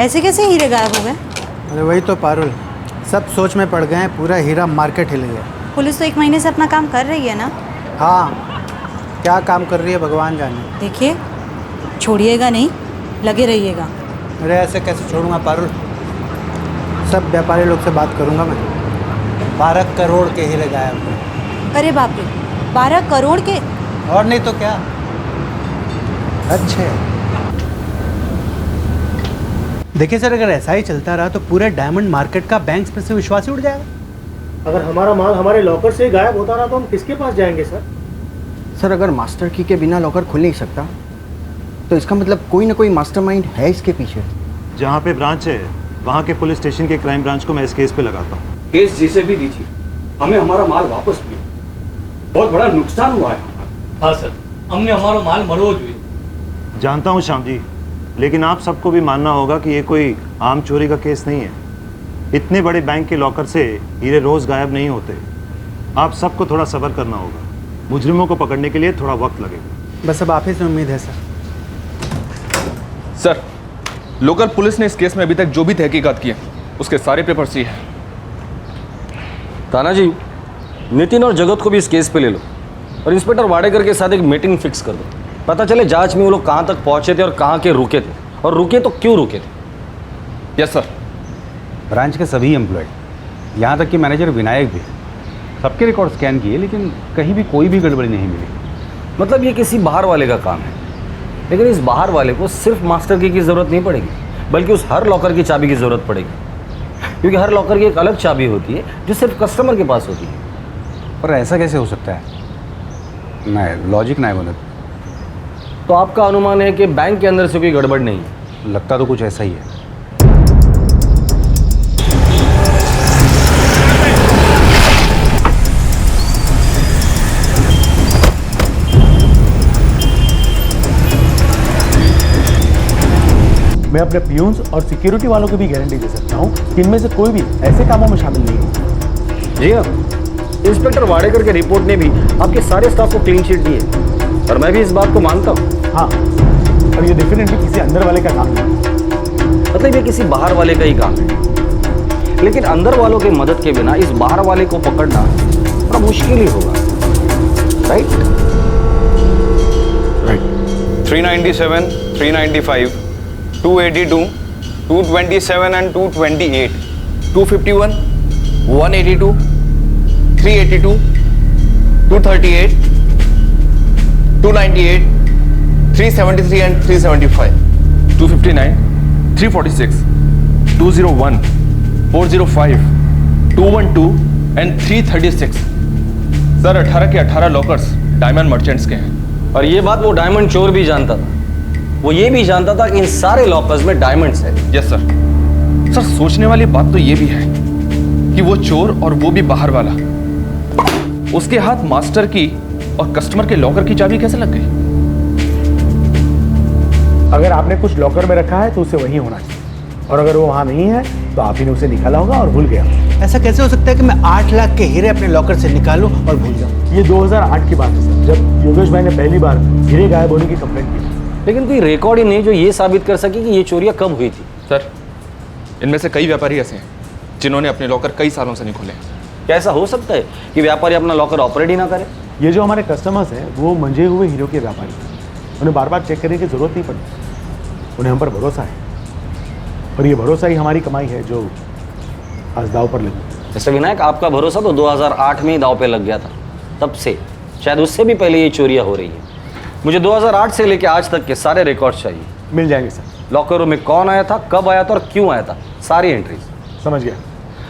ऐसे कैसे हीरे गायब हो गए? अरे वही तो पारुल, सब सोच में पड़ गए हैं। पूरा हीरा मार्केट हिल गया। पुलिस तो 1 महीने से अपना काम कर रही है ना? हाँ, क्या काम कर रही है भगवान जाने। देखिए, छोड़िएगा नहीं, लगे रहिएगा। अरे ऐसे कैसे छोड़ूंगा पारुल, सब व्यापारी लोग से बात करूंगा मैं। 12 करोड़ के हीरे गायब हुए। अरे बाप रे, 12 करोड़ के? और नहीं तो क्या। अच्छे देखिए सर, अगर ऐसा ही चलता रहा तो पूरे डायमंड मार्केट का बैंक्स पे से विश्वास ही उड़ जाएगा। अगर हमारा माल हमारे लॉकर से गायब होता रहा तो हम किसके पास जाएंगे सर? सर अगर मास्टर की के बिना लॉकर खुल नहीं सकता तो इसका मतलब कोई ना कोई मास्टरमाइंड है इसके पीछे। जहाँ पे ब्रांच है वहाँ के पुलिस स्टेशन के क्राइम ब्रांच को मैं इस केस पे लगाता हूँ। केस जिसे भी दीजिए, हमें हमारा माल वापस मिले। बहुत बड़ा नुकसान हुआ है। हाँ सर, हमने हमारा माल मरोज हुई। जानता हूँ श्याम जी, लेकिन आप सबको भी मानना होगा कि ये कोई आम चोरी का केस नहीं है। इतने बड़े बैंक के लॉकर से हीरे रोज गायब नहीं होते। आप सबको थोड़ा सब्र करना होगा। मुजरिमों को पकड़ने के लिए थोड़ा वक्त लगेगा। बस अब आप ही से उम्मीद है सर। सर, लोकल पुलिस ने इस केस में अभी तक जो भी तहकीकात की है उसके सारे पेपर्स ये हैं। तानाजी, नितिन और जगत को भी इस केस पे ले लो और इंस्पेक्टर वाडेकर के साथ एक मीटिंग फिक्स कर दो। पता चले जांच में वो लोग कहाँ तक पहुंचे थे और कहाँ के रुके थे, और रुके तो क्यों रुके थे। Yes sir. ब्रांच के सभी एम्प्लॉय, यहाँ तक कि मैनेजर विनायक भी, सबके रिकॉर्ड स्कैन किए लेकिन कहीं भी कोई भी गड़बड़ी नहीं मिली। मतलब ये किसी बाहर वाले का काम है, लेकिन इस बाहर वाले को सिर्फ मास्टर की ज़रूरत नहीं पड़ेगी, बल्कि उस हर लॉकर की चाबी की ज़रूरत पड़ेगी, क्योंकि हर लॉकर की एक अलग चाबी होती है जो सिर्फ कस्टमर के पास होती है। पर ऐसा कैसे हो सकता है? नहीं, लॉजिक नहीं बनता। तो आपका अनुमान है कि बैंक के अंदर से कोई गड़बड़ नहीं है? लगता तो कुछ ऐसा ही है। मैं अपने पियून्स और सिक्योरिटी वालों को भी गारंटी दे सकता हूँ कि इनमें से कोई भी ऐसे कामों में शामिल नहीं है। जी हाँ, इंस्पेक्टर वाडेकर के रिपोर्ट ने भी आपके सारे स्टाफ को क्लीन चिट दी है और मैं भी इस बात को मानता हूँ। हाँ, और ये डेफिनेटली किसी अंदर वाले का काम नहीं है। मतलब ये किसी बाहर वाले का ही काम है, लेकिन अंदर वालों की मदद के बिना इस बाहर वाले को पकड़ना थोड़ा मुश्किल ही होगा, right? 397, 395, 282, 227 and 228, 251, 182, 382, 238, 298, 373 and 375, 259, 346, 201, 405, 212 and 336। Sir 18 के 18 लॉकर्स डायमंड मर्चेंट्स के हैं। और ये बात वो डायमंड चोर भी जानता था। वो ये भी जानता था कि इन सारे लॉकर्स में डायमंड्स है। Yes sir. सर सोचने वाली बात तो ये भी है कि वो चोर और वो भी बाहर वाला, उसके हाथ मास्टर की और कस्टमर के लॉकर की चाबी कैसे लग गई? अगर आपने कुछ लॉकर में रखा है तो उसे वहीं होना चाहिए, और अगर वो वहाँ नहीं है तो आप ही ने उसे निकाला होगा और भूल गया। ऐसा कैसे हो सकता है कि मैं 8 लाख के हीरे अपने लॉकर से निकालूं और भूल जाऊं? ये 2008 की बात है सर, जब योगेश भाई ने पहली बार हीरे गायब होने की कंप्लेंट की। लेकिन कोई रिकॉर्ड ही नहीं जो ये साबित कर सके कि ये चोरियां कब हुई थी। सर इनमें से कई व्यापारी ऐसे हैं जिन्होंने अपने लॉकर कई सालों से नहीं खोले। क्या ऐसा हो सकता है कि व्यापारी अपना लॉकर ऑपरेट ही ना करे? ये जो हमारे कस्टमर्स हैं वो मंजे हुए हीरो के व्यापारी हैं, उन्हें बार बार चेक करने की जरूरत नहीं पड़ती, उन्हें हम पर भरोसा है, और ये भरोसा ही हमारी कमाई है जो आज दाव पर लगी। मिस्टर विनायक, आपका भरोसा तो 2008 में ही दाव पे लग गया था, तब से शायद उससे भी पहले ये चोरियां हो रही है। मुझे 2008 से लेकर आज तक के सारे रिकॉर्ड चाहिए। मिल जाएंगे सर। लॉकरों में कौन आया था, कब आया था और क्यों आया था, सारी एंट्रीज। समझ गया।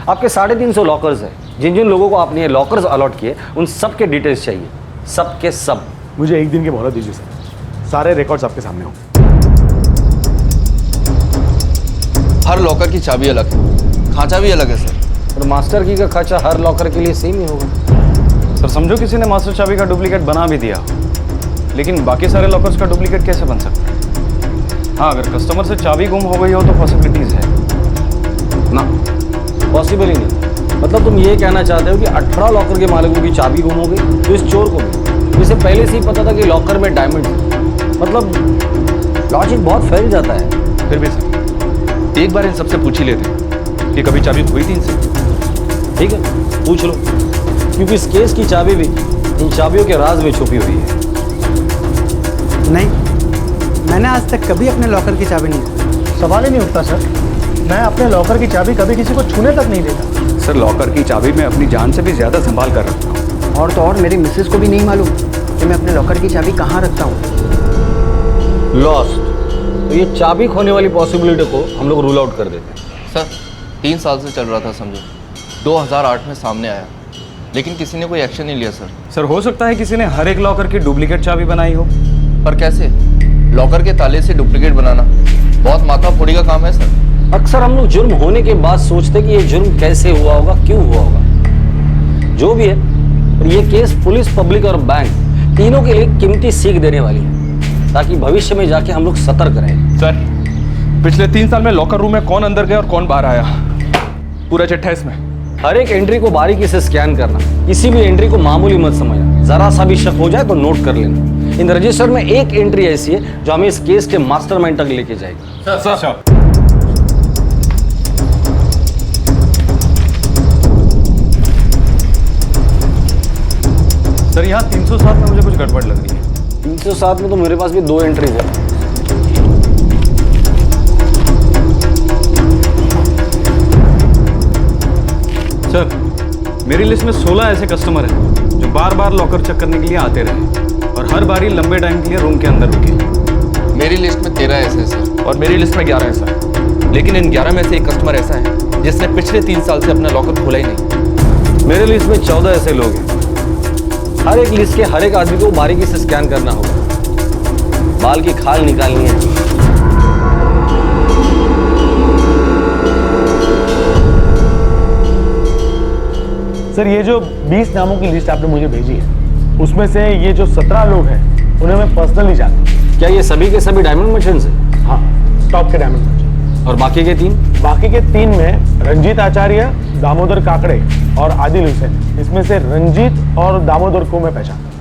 आपके 350 लॉकर्स हैं, जिन जिन लोगों को आपने ये लॉकर्स अलॉट किए उन सब के डिटेल्स चाहिए, सब के सब। मुझे एक दिन की मोहलत दीजिए सर, सारे रिकॉर्ड्स आपके सामने होंगे। हर लॉकर की चाबी अलग है, खांचा भी अलग है सर। और मास्टर की का खांचा हर लॉकर के लिए सेम ही होगा। सर समझो किसी ने मास्टर चाबी का डुप्लीकेट बना भी दिया, लेकिन बाकी सारे लॉकर्स का डुप्लीकेट कैसे बन सकता है? हाँ, अगर कस्टमर से चाबी गुम हो गई हो तो पॉसिबिलिटीज़ है ना। पॉसिबल ही नहीं। मतलब तुम ये कहना चाहते हो कि 18 लॉकर के मालिकों की चाबी गुम हो गई तो इस चोर को भी, इसे पहले से ही पता था कि लॉकर में डायमंड है। मतलब लॉजिक बहुत फैल जाता है। फिर भी सर एक बार इन सबसे पूछ ही लेते कि कभी चाबी खोई थी इनसे। ठीक है, पूछ लो, क्योंकि इस केस की चाबी भी इन चाबियों के राज में छुपी हुई है। नहीं, मैंने आज तक कभी अपने लॉकर की चाबी नहीं। सवाल ही नहीं उठता सर, मैं अपने लॉकर की चाबी कभी किसी को छूने तक नहीं देता। सर लॉकर की चाबी मैं अपनी जान से भी ज़्यादा संभाल कर रखता हूँ। और तो और मेरी मिसेस को भी नहीं मालूम कि मैं अपने लॉकर की चाबी कहाँ रखता हूँ। लॉस्ट। तो ये चाबी खोने वाली पॉसिबिलिटी को हम लोग रूल आउट कर देते हैं। सर 3 साल से चल रहा था समझो, 2008 में सामने आया, लेकिन किसी ने कोई एक्शन नहीं लिया सर। सर हो सकता है किसी ने हर एक लॉकर की डुप्लीकेट चाबी बनाई हो। पर कैसे? लॉकर के ताले से डुप्लीकेट बनाना बहुत माथाफोड़ी का काम है सर। अक्सर हम लोग जुर्म होने के बाद सोचते कि ये जुर्म कैसे हुआ होगा, क्यों हुआ होगा। जो भी है, ये केस पुलिस, पब्लिक और बैंक तीनों के लिए कीमती सीख देने वाली है, ताकि भविष्य में जाके हम लोग सतर्क रहें। सर, पिछले 3 साल में लॉकर रूम में कौन अंदर गया और कौन बाहर आया, पूरा चिट्ठा इसमें। हर एक एंट्री को बारीकी से स्कैन करना, किसी भी एंट्री को मामूली मत समझना। जरा सा भी शक हो जाए तो नोट कर लेना। इन रजिस्टर में एक एंट्री ऐसी है जो हमें इस केस के मास्टरमाइंड तक लेके जाएगी। सर यहाँ 307 में मुझे कुछ गड़बड़ लग रही है। 307 में तो मेरे पास भी 2 एंट्रीज है। सर, मेरी लिस्ट में 16 ऐसे कस्टमर हैं जो बार बार लॉकर चेक करने के लिए आते रहे और हर बार ही लंबे टाइम के लिए रूम के अंदर रुके। मेरी लिस्ट में 13 ऐसे हैं सर। और मेरी लिस्ट में 11 है सर। लेकिन इन 11 में से एक कस्टमर ऐसा है जिसने पिछले 3 साल से अपना लॉकर खोला ही नहीं। मेरे लिस्ट में 14 ऐसे लोग हैं। हर एक लिस्ट के हर एक आदमी को बारीकी से स्कैन करना होगा, बाल की खाल निकालनी है। सर, ये जो 20 नामों की लिस्ट आपने मुझे भेजी है, उसमें से ये जो 17 लोग हैं उन्हें मैं पर्सनली जानता हूँ। क्या ये सभी के सभी डायमंड मर्चेंट्स हैं? हाँ, टॉप के डायमंड मर्चेंट। और बाकी के 3? बाकी के 3 में रंजीत आचार्य, दामोदर काकड़े और आदिल हुसैन। इसमें से रंजीत और दामोदर को मैं पहचानता हूँ।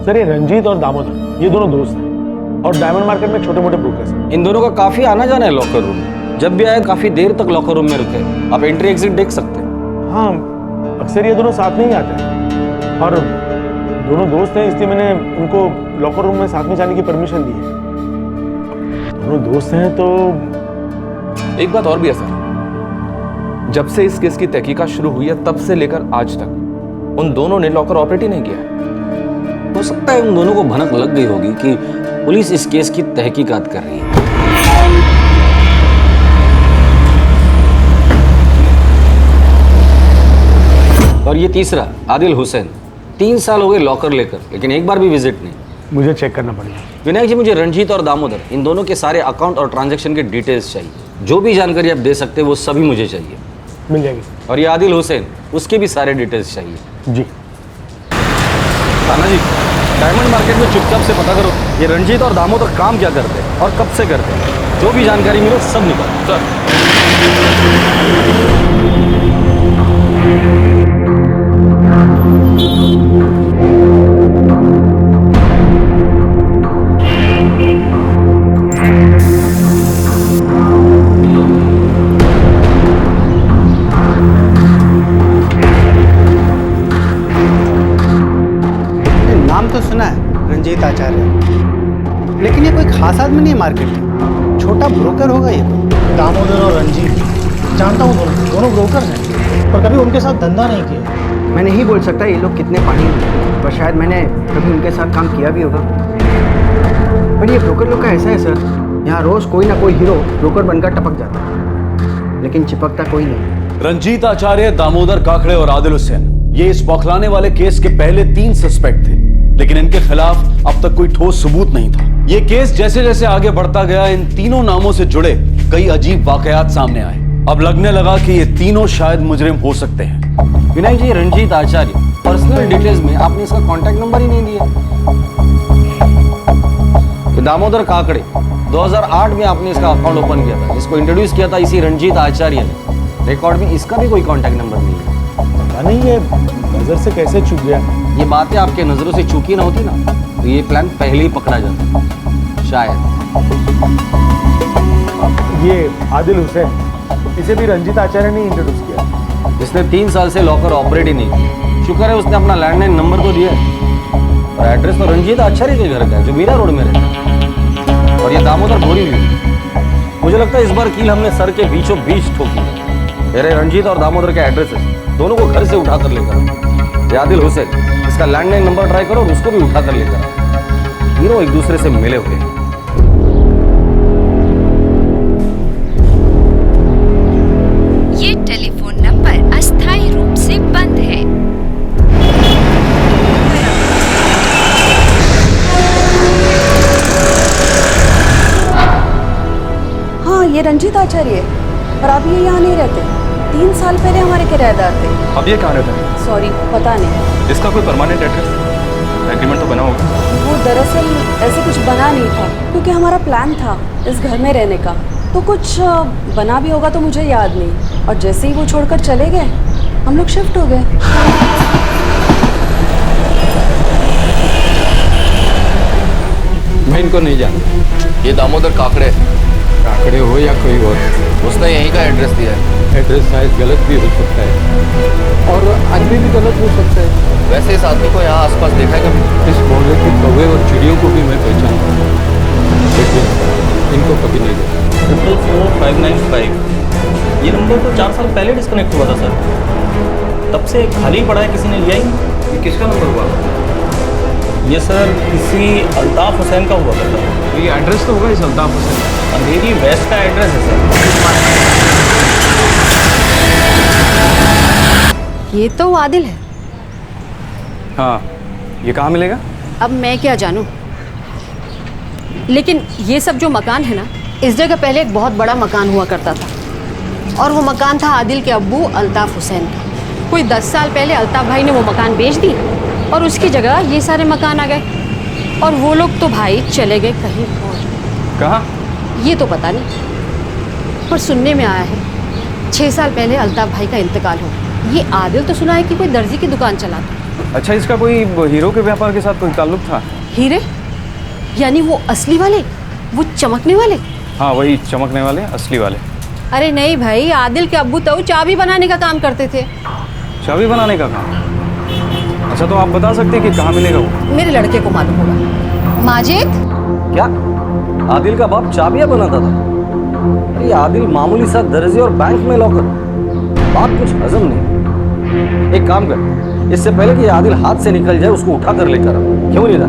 सर, ये रंजीत और दामोदर ये दोनों दोस्त हैं और डायमंड मार्केट में छोटे मोटे ब्रोकर्स हैं। इन दोनों का काफी आना जाना है लॉकर रूम में। जब भी आए काफी देर तक लॉकर रूम में रुके। आप एंट्री एग्जिट देख सकते हैं। हाँ, अक्सर ये दोनों साथ में ही आते हैं और दोनों दोस्त हैं, इसलिए मैंने उनको लॉकर रूम में साथ में जाने की परमिशन दी है। दोनों दोस्त हैं तो एक बात और भी है सर, जब से इस केस की तहकीकात शुरू हुई है तब से लेकर आज तक उन दोनों ने लॉकर ऑपरेट ही नहीं किया है। हो सकता है उन दोनों को भनक लग गई होगी कि पुलिस इस केस की तहकीकात कर रही है। और ये तीसरा, आदिल हुसैन, 3 साल हो गए लॉकर लेकर, लेकिन एक बार भी विजिट नहीं। मुझे चेक करना पड़ेगा। विनायक जी, मुझे रंजीत और दामोदर इन दोनों के सारे अकाउंट और ट्रांजैक्शन के डिटेल्स चाहिए। जो भी जानकारी आप दे सकते हैं वो सभी मुझे चाहिए। मिल जाएगी। और ये आदिल हुसैन, उसके भी सारे डिटेल्स चाहिए। जी। थाना जी, डायमंड मार्केट में चुपचाप से पता करो ये रंजीत और दामोदर काम क्या करते हैं और कब से करते हैं। जो भी जानकारी मिले सब निकालो। सर। तो सुना है रंजीत आचार्य, लेकिन ये कोई खास आदमी नहीं है मार्केट में। छोटा ब्रोकर होगा ये कोई। दामोदर और रंजीत जानता हूँ, दोनों ब्रोकर्स हैं, पर कभी उनके साथ धंधा नहीं किया। मैं नहीं बोल सकता ये लोग कितने पानी में, पर शायद मैंने कभी उनके साथ काम किया भी होगा। पर ये ब्रोकर लोग का ऐसा है सर, यहाँ रोज कोई ना कोई हीरो ब्रोकर बनकर टपक जाता है, लेकिन चिपकता कोई नहीं। रंजीत आचार्य, दामोदर काकड़े और आदिल हुसैन, ये इस बौखलाने वाले केस के पहले 3 सस्पेक्ट थे, लेकिन इनके खिलाफ अब तक कोई ठोस सबूत नहीं था। ये केस जैसे जैसे आगे बढ़ता गया, इन तीनों नामों से जुड़े कई अजीब वाकयात सामने आए। अब लगने लगा कि ये तीनों शायद मुजरिम हो सकते हैं। विनायक जी, रंजीत आचार्य, पर्सनल डिटेल्स में आपने इसका कांटेक्ट नंबर ही नहीं दिया। दामोदर काकड़े, 2008 में आपने इसका अकाउंट ओपन किया था, जिसको इंट्रोड्यूस किया था इसी रंजीत आचार्य ने। रिकॉर्ड में इसका भी कोई कांटेक्ट नंबर नहीं है। पता नहीं ये नजर से कैसे चूक गया। ये बातें आपके नजरों से चूकी ना होती ना, तो ये प्लान पहले ही पकड़ा जाता शायद। ये आदिल हुसैन, इसे भी रंजीत आचार्य ने इंट्रोड्यूस किया। इसने 3 साल से लॉकर ऑपरेट ही नहीं किया। शुक्र है उसने अपना लैंडलाइन नंबर तो दिया है। और एड्रेस तो रंजीत आचार्य के घर का है जो मीरा रोड में रहता है। और ये दामोदर भोरी हुई। मुझे लगता है इस बार कील हमने सर के बीचों बीच ठोकी। मेरे रंजीत और दामोदर के एड्रेसेस दोनों को घर से उठा कर लेकर आदिल हुसैन इसका लैंडलाइन नंबर ट्राई करो और उसको भी उठा कर लेकर आओ। तीनों एक दूसरे से मिले हुए हैं। ये टेलीफोन नंबर अस्थायी रूप से बंद है। हाँ, ये रंजीत आचार्य है और अब ये यहाँ नहीं रहते। 3 साल पहले हमारे किराएदार थे। अब ये कहाँ रहता है? सॉरी, पता नहीं। इसका कोई परमानेंट एड्रेस एग्रीमेंट तो बना होगा? वो दरअसल ऐसे कुछ बना नहीं था क्योंकि हमारा प्लान था इस घर में रहने का, तो कुछ बना भी होगा तो मुझे याद नहीं। और जैसे ही वो छोड़कर चले गए हम लोग शिफ्ट हो गए। मैं इनको नहीं जानता। ये दामोदर काकड़े काकड़े हो या कोई और, उसने यहीं का एड्रेस दिया है। एड्रेस शायद गलत भी हो सकता है और आदमी भी गलत हो सकता है। वैसे इस आदमी को यहाँ आसपास देखा है कभी? इस मोहल्ले के कौवे और चिड़ियों को भी मैं पहचानता हूँ, लेकिन इनको कभी नहीं देखा। 44595 ये नंबर तो 4 साल पहले डिस्कनेक्ट हुआ था सर। तब से खाली पड़ा है, किसी ने लिया ही नहीं। ये किसका नंबर हुआ? ये सर किसी अल्ताफ हुसैन का हुआ करता है। ये एड्रेस तो होगा इस अल्ताफ हुसैन? अंधेरी वेस्ट का एड्रेस है सर। ये तो आदिल है। हाँ, ये कहाँ मिलेगा? अब मैं क्या जानूं, लेकिन ये सब जो मकान है ना, इस जगह पहले एक बहुत बड़ा मकान हुआ करता था और वो मकान था आदिल के अब्बू अल्ताफ हुसैन का। कोई 10 साल पहले अल्ताफ भाई ने वो मकान बेच दी और उसकी जगह ये सारे मकान आ गए और वो लोग तो भाई चले गए कहीं और। कहाँ? ये तो पता नहीं, पर सुनने में आया है 6 साल पहले अल्ताफ भाई का इंतकाल हो। ये आदिल तो सुना है कि कोई दर्जी की दुकान चलाता। अच्छा, इसका कोई हीरो के व्यापार के साथ कोई ताल्लुक था? हीरे? यानी वो असली वाले, वो चमकने वाले? हाँ, वही चमकने वाले, असली वाले। अरे नहीं भाई, आदिल के अब्बू तो चाबी बनाने का काम करते थे। चाबी बनाने का काम? अच्छा, तो आप बता सकते हैं कि कहाँ मिलेगा वो? मेरे लड़के को मालूम होगा। माजिद? क्या आदिल का बाप चाबियां बनाता था? अरे आदिल मामूली सा दर्जी और बैंक में लॉकर, बात कुछ हजम नहीं। एक काम कर, इससे पहले कि आदिल हाथ से निकल जाए उसको उठा कर लेकर आओ। क्यों नहीं रहा?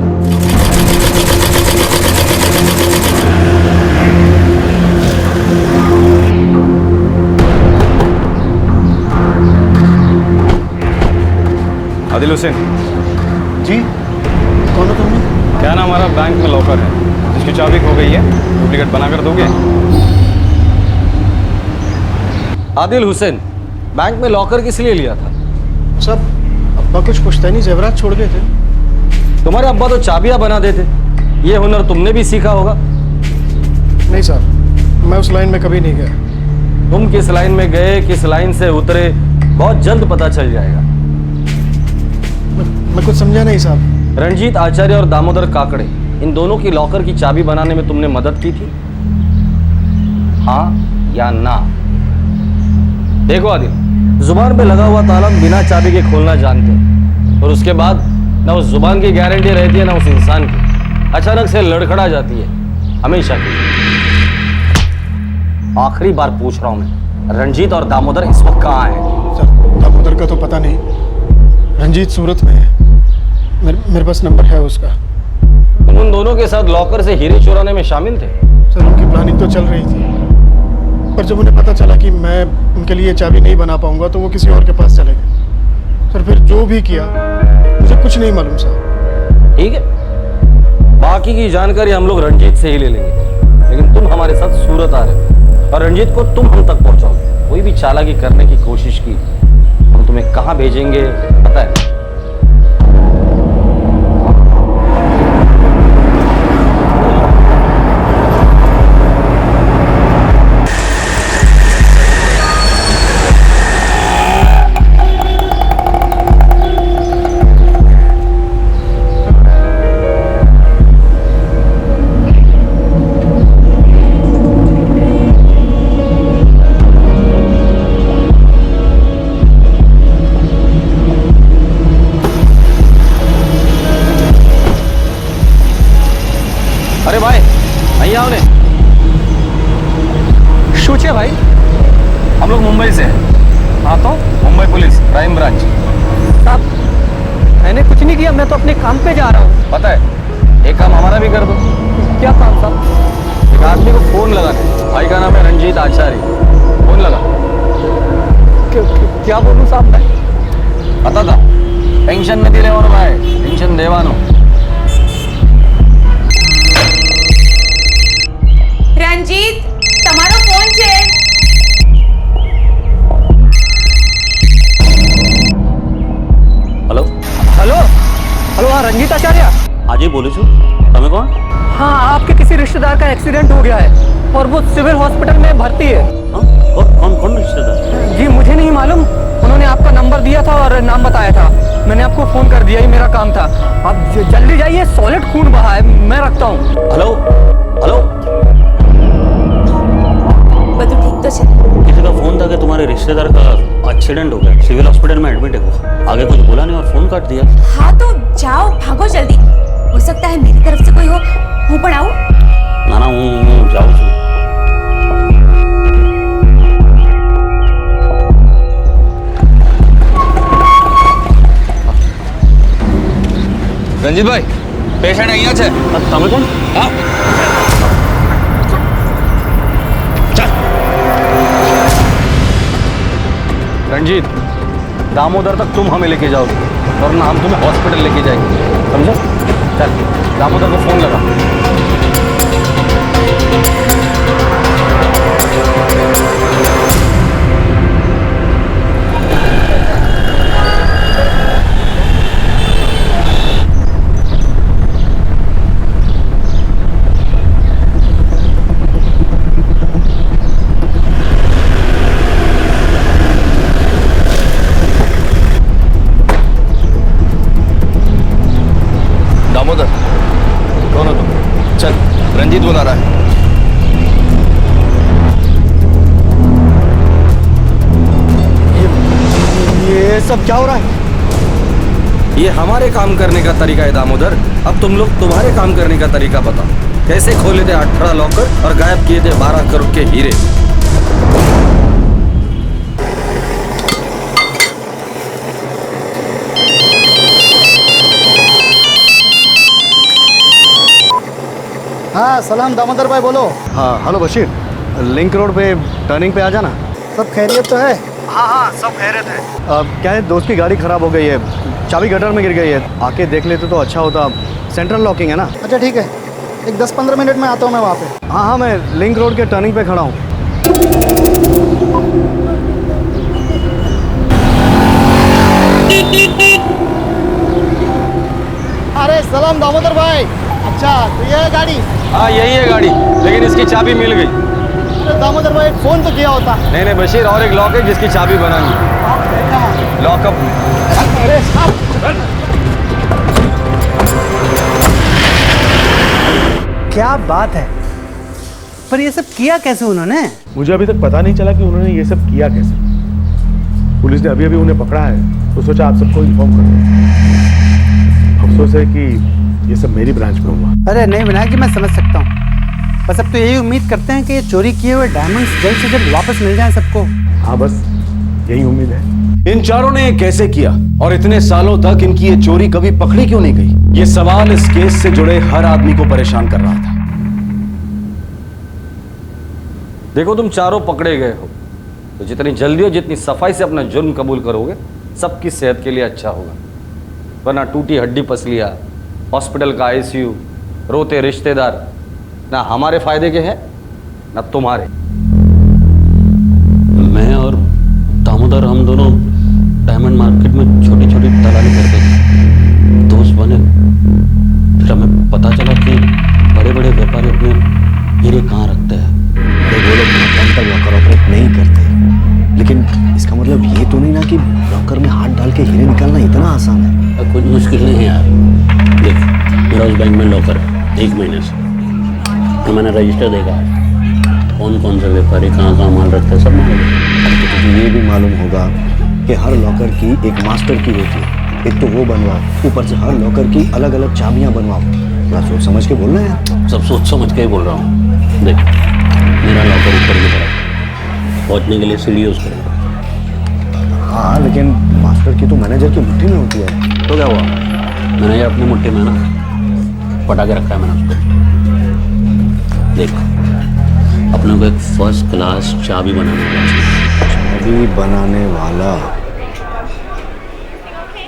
आदिल हुसैन जी, कौन हो तुम? क्या नाम? हमारा बैंक में लॉकर है जिसकी चाबी खो गई है, डुप्लीकेट बना कर दोगे? आदिल हुसैन, बैंक में लॉकर किस लिए लिया था? सब अब्बा कुछ पुश्तैनी जेवरात छोड़ गए थे। तुम्हारे अब्बा तो चाबियां बना देते, ये हुनर तुमने भी सीखा होगा। नहीं सर, मैं उस लाइन में कभी नहीं गया। तुम किस लाइन में गए, किस लाइन से उतरे, बहुत जल्द पता चल जाएगा। मैं कुछ समझा नहीं साहब। रंजीत आचार्य और दामोदर काकड़े, इन दोनों की लॉकर की चाबी बनाने में तुमने मदद की थी, हाँ या ना? देखो आदिल, जुबान पे लगा हुआ ताला बिना चाबी के खोलना जानते हैं, और उसके बाद ना उस जुबान की गारंटी रहती है ना उस इंसान की। अचानक से लड़खड़ा जाती है, हमेशा की। आखिरी बार पूछ रहा हूं मैं, रंजीत और दामोदर इस वक्त कहाँ हैं? सर, दामोदर का तो पता नहीं। रंजीत सूरत में है, मेरे पास नंबर है उसका। तुम उन दोनों के साथ लॉकर से हीरे चुराने में शामिल थे? सर, उनकी प्लानिंग तो चल रही थी, पर जब उन्हें पता चला कि मैं उनके लिए चाबी नहीं बना पाऊंगा तो वो किसी और के पास चले गए। सर, फिर जो भी किया मुझे कुछ नहीं मालूम साहब। ठीक है, बाकी की जानकारी हम लोग रंजीत से ही ले लेंगे, लेकिन तुम हमारे साथ सूरत आ रहे हो और रंजीत को तुम हम तक पहुंचाओ। कोई भी चालाकी करने की कोशिश की, हम तुम्हें कहाँ भेजेंगे पता है? अरे भाई અહીં आओ ने શું છે ભાઈ? हम लोग मुंबई से हैं। हाँ तो मुंबई पुलिस क्राइम ब्रांच। साहब मैंने कुछ नहीं किया, मैं तो अपने काम पे जा रहा हूँ। पता है एक काम हमारा भी कर दो। क्या काम साहब? एक आदमी को फोन लगाना। भाई का नाम है रंजीत आचार्य। फोन लगा। क्या बोलूँ साहब मैं? पता था टेंशन में दिले और भाई टेंशन देवानो। રંજીત તમારો ફોન છે। हेलो हेलो हेलो, हाँ रंजीत आचार्य? हाँ जी बोलू छू, તમે કોણ? हाँ आपके किसी रिश्तेदार का एक्सीडेंट हो गया है और वो सिविल हॉस्पिटल में भर्ती है। कौन कौन रिश्तेदार? जी मुझे नहीं मालूम, उन्होंने आपका नंबर दिया था और नाम बताया था। मैंने आपको फोन कर दिया, ये मेरा काम था। आप जल्दी जाइए, सॉलिड खून बहा है। मैं रखता हूँ। हेलो हेलो, બધું ઠીક તો છે? किसी का फोन था कि तुम्हारे रिश्तेदार का एक्सीडेंट हो गया, सिविल हॉस्पिटल में एडमिट है वो। आगे कुछ बोला नहीं और फोन काट दिया। हाँ तो जाओ, भागो जल्दी। हो सकता है मेरी तरफ से कोई हो। હું પણ આવું? ना ना हूँ जाऊँ छू। રંજીતભાઈ પેશન્ટ અહીંયા છે। તમે કોણ? હા रंजीत दामोदर तक तुम हमें लेके जाओगे और ना हम तुम्हें हॉस्पिटल लेके जाएंगे, समझे? चल दामोदर को फोन लगा। दामोदर कौन हो तुम? चल रंजीत बुला रहा है। ये सब क्या हो रहा है? ये हमारे काम करने का तरीका है दामोदर। अब तुम लोग तुम्हारे काम करने का तरीका बताओ। कैसे खोले थे 18 लॉकर और गायब किए थे 12 करोड़ के हीरे। हाँ सलाम दामोदर भाई, बोलो। हाँ हेलो बशीर, लिंक रोड पे टर्निंग पे आ जाना। सब खैरियत तो है? हाँ हाँ सब खैरियत है। क्या है, दोस्त की गाड़ी खराब हो गई है, चाबी गटर में गिर गई है। आके देख लेते तो अच्छा होता। सेंट्रल लॉकिंग है ना। अच्छा ठीक है, एक 10-15 मिनट में आता हूँ मैं वहाँ पे। हाँ हाँ मैं लिंक रोड के टर्निंग पे खड़ा हूँ। अरे सलाम दामोदर भाई। अच्छा तो ये है गाड़ी? हाँ यही है गाड़ी, लेकिन इसकी चाबी मिल गई। अरे दामोदर भाई फोन तो किया होता। नहीं नहीं बशीर, और एक लॉक है जिसकी चाबी बनानी। लॉकअप। अरे साहब क्या बात है, पर ये सब किया कैसे उन्होंने? मुझे अभी तक पता नहीं चला कि उन्होंने ये सब किया कैसे। पुलिस ने अभी अभी उन्हें पकड़ा है तो सोचा आप सबको इन्फॉर्म कर दूं। अफसोस है कि ये सब मेरी ब्रांच में हुआ। अरे नहीं विनायक जी, मैं समझ सकता हूँ। बस अब तो यही उम्मीद करते हैं कि ये चोरी किए हुए डायमंड्स जल्द से जल्द वापस मिल जाएं सबको। हाँ बस यही उम्मीद है। इन चारों ने ये कैसे किया और इतने सालों तक इनकी ये चोरी कभी पकड़ी क्यों नहीं गई? ये सवाल इस केस से जुड़े हर आदमी को परेशान कर रहा था। देखो तुम चारों पकड़े गए हो तो जितनी जल्दी और जितनी सफाई से अपना जुर्म कबूल करोगे सबकी सेहत के लिए अच्छा होगा। वरना टूटी हड्डी पसलियाँ, हॉस्पिटल का आईसीयू, रोते रिश्तेदार ना हमारे फायदे के हैं ना तुम्हारे। मैं और दामोदर हम दोनों डायमंड मार्केट में छोटी छोटी दलाली करते थे, दोस्त बने। फिर हमें पता चला कि बड़े बड़े व्यापारी अपने हीरे कहाँ रखते हैं। वो लोग कम तक लॉकर ऑपरेट नहीं करते, लेकिन इसका मतलब ये तो नहीं ना कि लॉकर में हाथ डाल के हीरे निकालना इतना आसान है। कुछ मुश्किल नहीं है यार। देख मेरा उस बैंक में लॉकर है 1 महीने से, तो मैंने रजिस्टर देखा है कौन कौन से व्यापारी कहाँ कहाँ माल रखते हैं, सब मालूम है। तो तुझे ये भी मालूम होगा कि हर लॉकर की एक मास्टर की होती है। एक तो वो बनवाओ, ऊपर से हर लॉकर की अलग अलग चाबियां बनवाओ। थोड़ा सोच समझ के बोलना है। सब सोच समझ के ही बोल रहा हूँ। देख, मेरा लॉकर ऊपर की तरफ, पहुँचने के लिए सीढ़ी यूज़ करेंगे। हाँ, लेकिन मास्टर की तो मैनेजर की मुट्ठी में होती है। तो क्या हुआ, मैनेजर अपनी मुट्ठी में ना पटा के रखा है मैंने उसको। देख, अपने को एक फर्स्ट क्लास चाबी बनाने वाला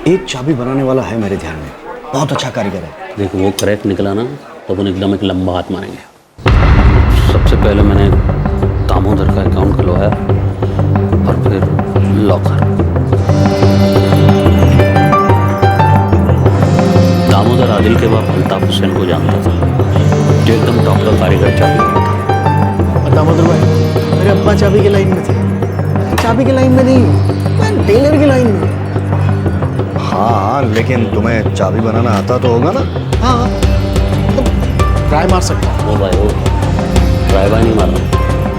एक चाबी बनाने वाला है मेरे ध्यान में, बहुत अच्छा कारीगर है। देख, वो करेक्ट निकला ना तो अपन एकदम एक लंबा हाथ मारेंगे। सबसे पहले मैंने दामोदर का अकाउंट खुलवाया और फिर लॉकर। दामोदर आदिल के बाप अल्ताफ हुसैन को जानता था, जो एकदम डॉक्टर कारीगर चाबी था। दामोदर भाई, मेरे अब्बा चाबी की लाइन में थे। चाबी की लाइन में नहीं, मैं टेलर की लाइन में। हाँ, लेकिन तुम्हें चाबी बनाना आता तो होगा ना? हाँ, तो ट्राई मार सकता हूँ। वो भाई, वो ट्राई बाय नहीं मारना,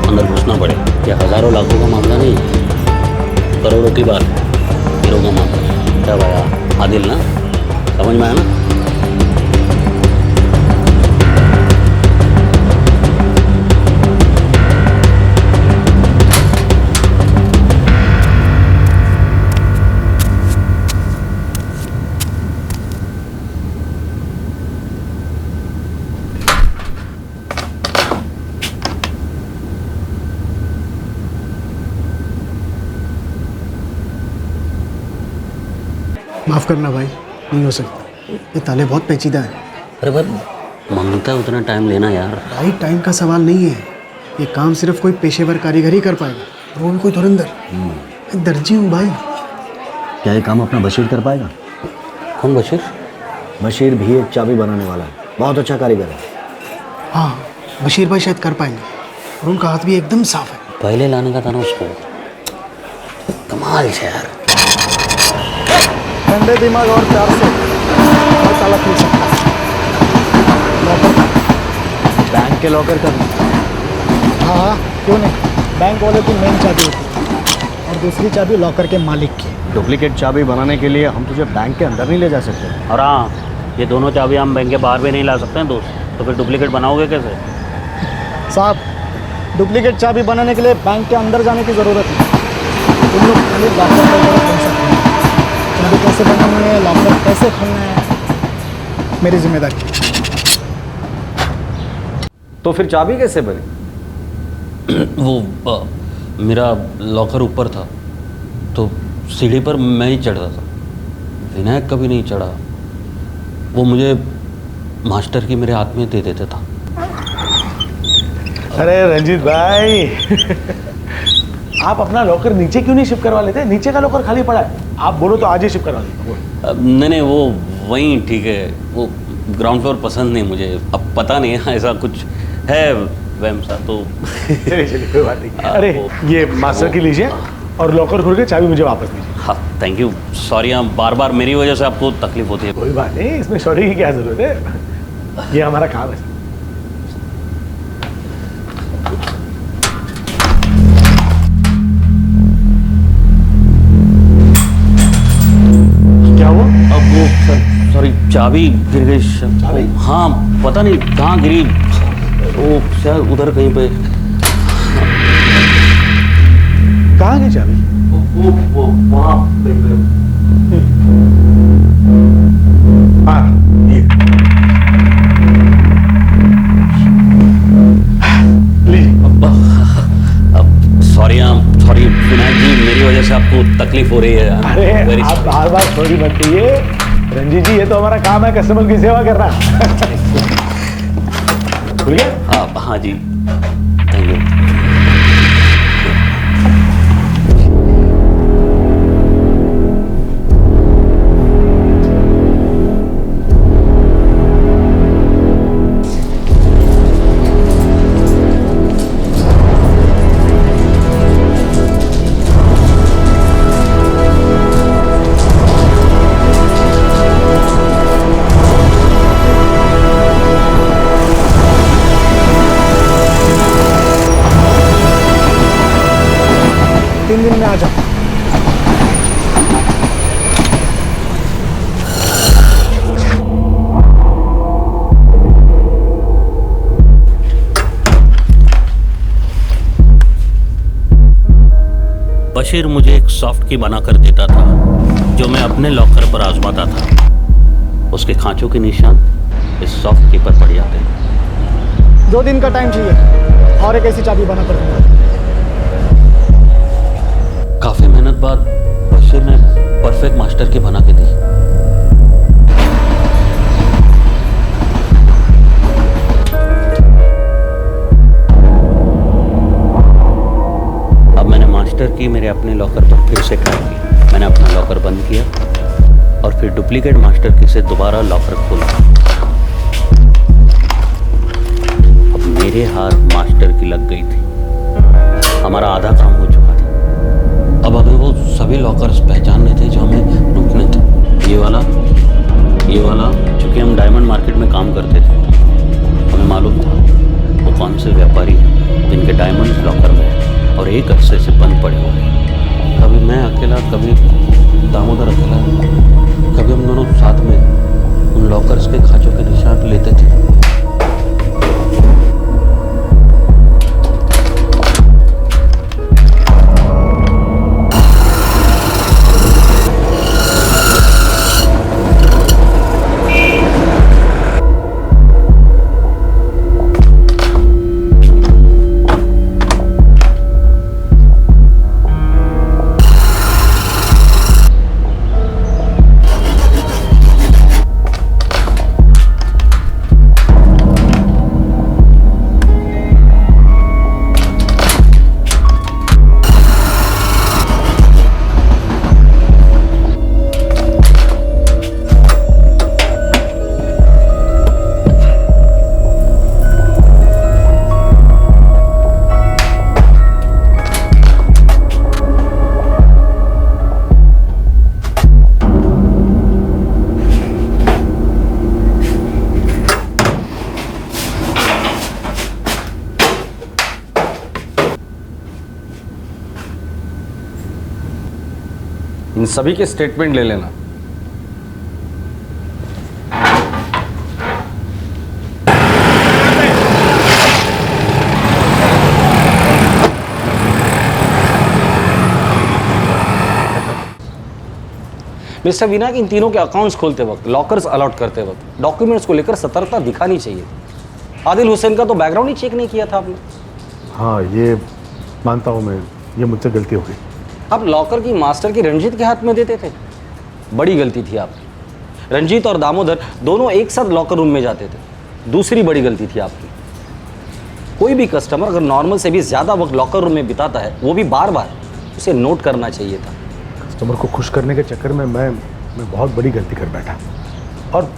अंदर घुसना पड़े। क्या हज़ारों लाखों का मामला नहीं, करोड़ों की बात है, हीरो का मामला। क्या भाई आदिल ना, समझ में आया ना? माफ़ करना भाई, नहीं हो सकता। ये ताले बहुत पेचीदा हैं। अरे भाई, मांगता है उतना टाइम लेना यार। भाई, टाइम का सवाल नहीं है। ये काम सिर्फ कोई पेशेवर कारीगर ही कर पाएगा, वो भी कोई धुरंधर। मैं दर्जी हूँ भाई। क्या ये काम अपना बशीर कर पाएगा? कौन बशीर? बशीर भी एक चाबी बनाने वाला है, बहुत अच्छा कारीगर है। हाँ, बशीर भाई शायद कर पाएंगे, और उनका हाथ भी एकदम साफ है। पहले लाने का था ना उसको। कमाल है यार। ठंडे दिमाग और प्यार से हर ताला खुल सकता है। लॉकर का, बैंक के लॉकर का। हाँ, क्यों नहीं। बैंक वाले की मेन चाबी होती है और दूसरी चाबी लॉकर के मालिक की। डुप्लीकेट चाबी बनाने के लिए हम तुझे बैंक के अंदर नहीं ले जा सकते। और हाँ, ये दोनों चाबी हम बैंक के बाहर भी नहीं ला सकते हैं दोस्त, तो फिर डुप्लीकेट बनाओगे कैसे? साहब, डुप्लीकेट चाबी बनाने के लिए बैंक के अंदर जाने की ज़रूरत नहीं। तुम लोग खाली लॉकर की तरफ पहुँच सकते हैं। चाबी कैसे बनानी है, लॉकर कैसे खोलना है, मेरी जिम्मेदारी। तो फिर चाबी कैसे बनी? वो मेरा लॉकर ऊपर था, तो सीढ़ी पर मैं ही चढ़ता था, विनायक कभी नहीं चढ़ा। वो मुझे मास्टर की मेरे हाथ में दे देता था। अरे रंजीत भाई आप अपना लॉकर नीचे क्यों नहीं शिफ्ट करवा लेते? नीचे का लॉकर खाली पड़ा है, आप बोलो तो आज ही शिफ्ट करवा देता। नहीं, वो वहीं ठीक है। वो ग्राउंड फ्लोर पसंद नहीं मुझे। अब पता नहीं है, ऐसा कुछ है वहम सा तो। चलिए कोई बात नहीं। अरे ये मास्टर की लीजिए और लॉकर खोल के चाबी मुझे वापस दीजिए। हाँ, थैंक यू। सॉरी, बार बार मेरी वजह से आपको तकलीफ होती है। कोई बात नहीं, इसमें सॉरी की क्या जरूरत है, ये हमारा काम है। क्या हुआ? अब वो सॉरी, चाबी गिर गई। हाँ, पता नहीं कहाँ गिरी, वो शायद उधर कहीं पे। कहाँ गई चाबी? वो वहाँ पे। हाँ, ये सॉरी विनायक जी, मेरी वजह से आपको तकलीफ हो रही है। अरे आप बार बार सॉरी मत कहिए रंजीत जी, ये तो हमारा काम है कस्टमर की सेवा करना। खुल गया? हाँ जी, थैंक यू। बशीर मुझे एक सॉफ्ट की बना कर देता था जो मैं अपने लॉकर पर आजमाता था। उसके खांचों के निशान इस सॉफ्ट की पर पड़ जाते हैं। 2 दिन का टाइम चाहिए और एक ऐसी चाबी बना कर दूंगा। काफी मेहनत बाद बशीर ने परफेक्ट मास्टर की बना के दी। अब मैंने मास्टर की मेरे अपने लॉकर पर फिर से ट्राई की। मैंने अपना लॉकर बंद किया और फिर डुप्लीकेट मास्टर की से दोबारा लॉकर खोला। अब मेरे हाथ मास्टर की लग गई थी। हमारा आधा काम हो चुका था। अब हमें वो सभी लॉकर्स पहचानने थे जो हमें ढूंढने थे। ये वाला, चूंकि हम डायमंड मार्केट में काम करते थे, हमें मालूम था वो कौन से व्यापारी हैं जिनके डायमंड लॉकर में है और एक अरसे से बंद पड़े हुए हैं। कभी मैं अकेला, कभी दामोदर अकेला, कभी हम दोनों साथ में उन लॉकर्स के खांचों के निशान लेते थे। इन सभी के स्टेटमेंट ले लेना। मिस्टर विनायक, इन तीनों के अकाउंट्स खोलते वक्त, लॉकर्स अलॉट करते वक्त डॉक्यूमेंट्स को लेकर सतर्कता दिखानी चाहिए थी। आदिल हुसैन का तो बैकग्राउंड ही चेक नहीं किया था आपने। हाँ, ये मानता हूँ मैं, ये मुझसे गलती हो गई। आप लॉकर की मास्टर की रंजीत के हाथ में देते थे, बड़ी गलती थी आपकी। रंजीत और दामोदर दोनों एक साथ लॉकर रूम में जाते थे, दूसरी बड़ी गलती थी आपकी। कोई भी कस्टमर अगर नॉर्मल से भी ज़्यादा वक्त लॉकर रूम में बिताता है, वो भी बार बार, उसे नोट करना चाहिए था। कस्टमर को खुश करने के चक्कर में मैं बहुत बड़ी गलती कर बैठा और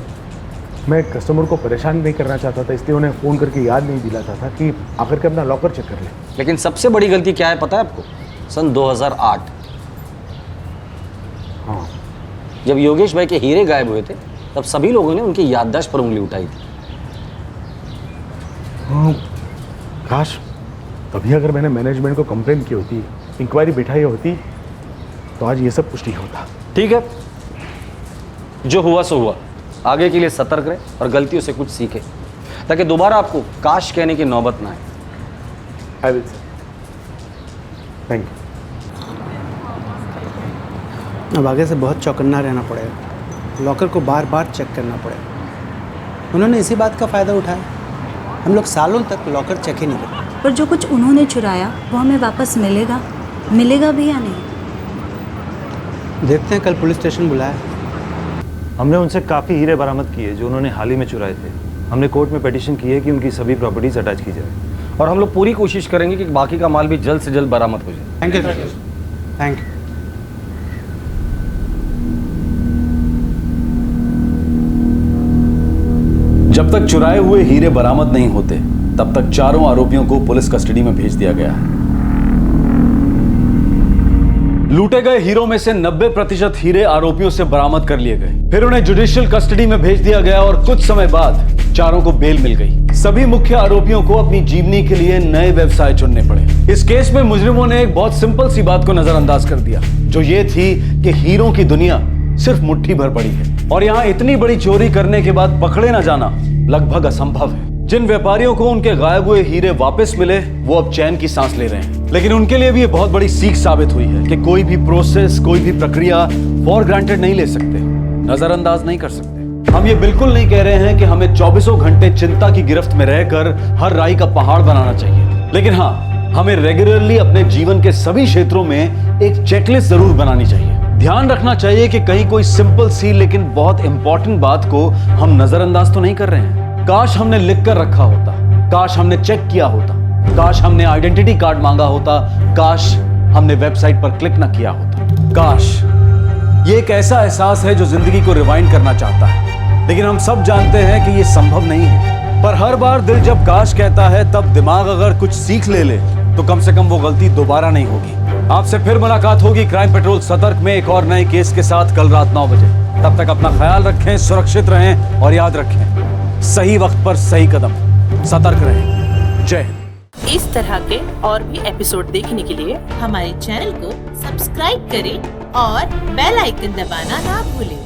मैं कस्टमर को परेशान नहीं करना चाहता था, इसलिए उन्हें फ़ोन करके याद नहीं दिलाता था कि आकर के अपना लॉकर चेक कर ले। लेकिन सबसे बड़ी गलती क्या है पता है आपको? सन 2008 हाँ, जब योगेश भाई के हीरे गायब हुए थे, तब सभी लोगों ने उनकी याददाश्त पर उंगली उठाई थी। हाँ, काश तभी अगर मैंने मैनेजमेंट को कंप्लेन की होती, इंक्वायरी बिठाई होती, तो आज ये सब कुछ नहीं होता। ठीक है, जो हुआ सो हुआ। आगे के लिए सतर्क रहे और गलतियों से कुछ सीखे, ताकि दोबारा आपको काश कहने की नौबत ना आए। I will, thank you. अब आगे से बहुत चौकन्ना रहना पड़ेगा, लॉकर को बार बार चेक करना पड़ेगा। उन्होंने इसी बात का फ़ायदा उठाया, हम लोग सालों तक लॉकर चेक ही नहीं करते। पर जो कुछ उन्होंने चुराया वो हमें वापस मिलेगा भी या नहीं? देखते हैं, कल पुलिस स्टेशन बुलाया। हमने उनसे काफ़ी हीरे बरामद किए जो उन्होंने हाल ही में चुराए थे। हमने कोर्ट में पिटीशन की है कि उनकी सभी प्रॉपर्टीज अटैच की जाए, और हम लोग पूरी कोशिश करेंगे कि बाकी का माल भी जल्द से जल्द बरामद हो जाए। Thank you, thank you. जब तक चुराए हुए हीरे बरामद नहीं होते, तब तक चारों आरोपियों को पुलिस कस्टडी में भेज दिया गया है। लूटे गए हीरों में से 90% हीरे आरोपियों से बरामद कर लिए गए, फिर उन्हें जुडिशियल कस्टडी में भेज दिया गया और कुछ समय बाद चारों को बेल मिल गई। सभी मुख्य आरोपियों को अपनी जीवनी के लिए नए व्यवसाय चुनने पड़े। इस केस में मुजरिमों ने एक बहुत सिंपल सी बात को नजरअंदाज कर दिया, जो ये थी कि हीरों की दुनिया सिर्फ मुट्ठी भर पड़ी है और यहाँ इतनी बड़ी चोरी करने के बाद पकड़े न जाना लगभग असंभव है। जिन व्यापारियों को उनके गायब हुए हीरे वापस मिले वो अब चैन की सांस ले रहे हैं, लेकिन उनके लिए भी ये बहुत बड़ी सीख साबित हुई है कि कोई भी प्रोसेस, कोई भी प्रक्रिया फॉर ग्रांटेड नहीं ले सकते, नजरअंदाज नहीं कर सकते। हम ये बिल्कुल नहीं कह रहे हैं कि हमें 24 घंटे चिंता की गिरफ्त में रहकर हर राई का पहाड़ बनाना चाहिए, लेकिन हाँ, हमें रेगुलरली अपने जीवन के सभी क्षेत्रों में एक चेकलिस्ट जरूर बनानी चाहिए। ध्यान रखना चाहिए कि कहीं कोई सिंपल सी लेकिन बहुत इंपॉर्टेंट बात को हम नजरअंदाज तो नहीं कर रहे हैं। काश हमने लिख कर रखा होता, काश हमने चेक किया होता, काश हमने आइडेंटिटी कार्ड मांगा होता, काश हमने वेबसाइट पर क्लिक ना किया होता। काश, ये एक ऐसा एहसास है जो जिंदगी को रिवाइंड करना चाहता है, लेकिन हम सब जानते हैं कि ये संभव नहीं है। पर हर बार दिल जब काश कहता है, तब दिमाग अगर कुछ सीख ले तो कम से कम वो गलती दोबारा नहीं होगी। आपसे फिर मुलाकात होगी क्राइम पेट्रोल सतर्क में एक और नए केस के साथ कल रात 9 बजे। तब तक अपना ख्याल रखें, सुरक्षित रहें और याद रखें, सही वक्त पर सही कदम, सतर्क रहें। जय हिंद। इस तरह के और भी एपिसोड देखने के लिए हमारे चैनल को सब्सक्राइब करें और बेल आइकन दबाना ना भूलें।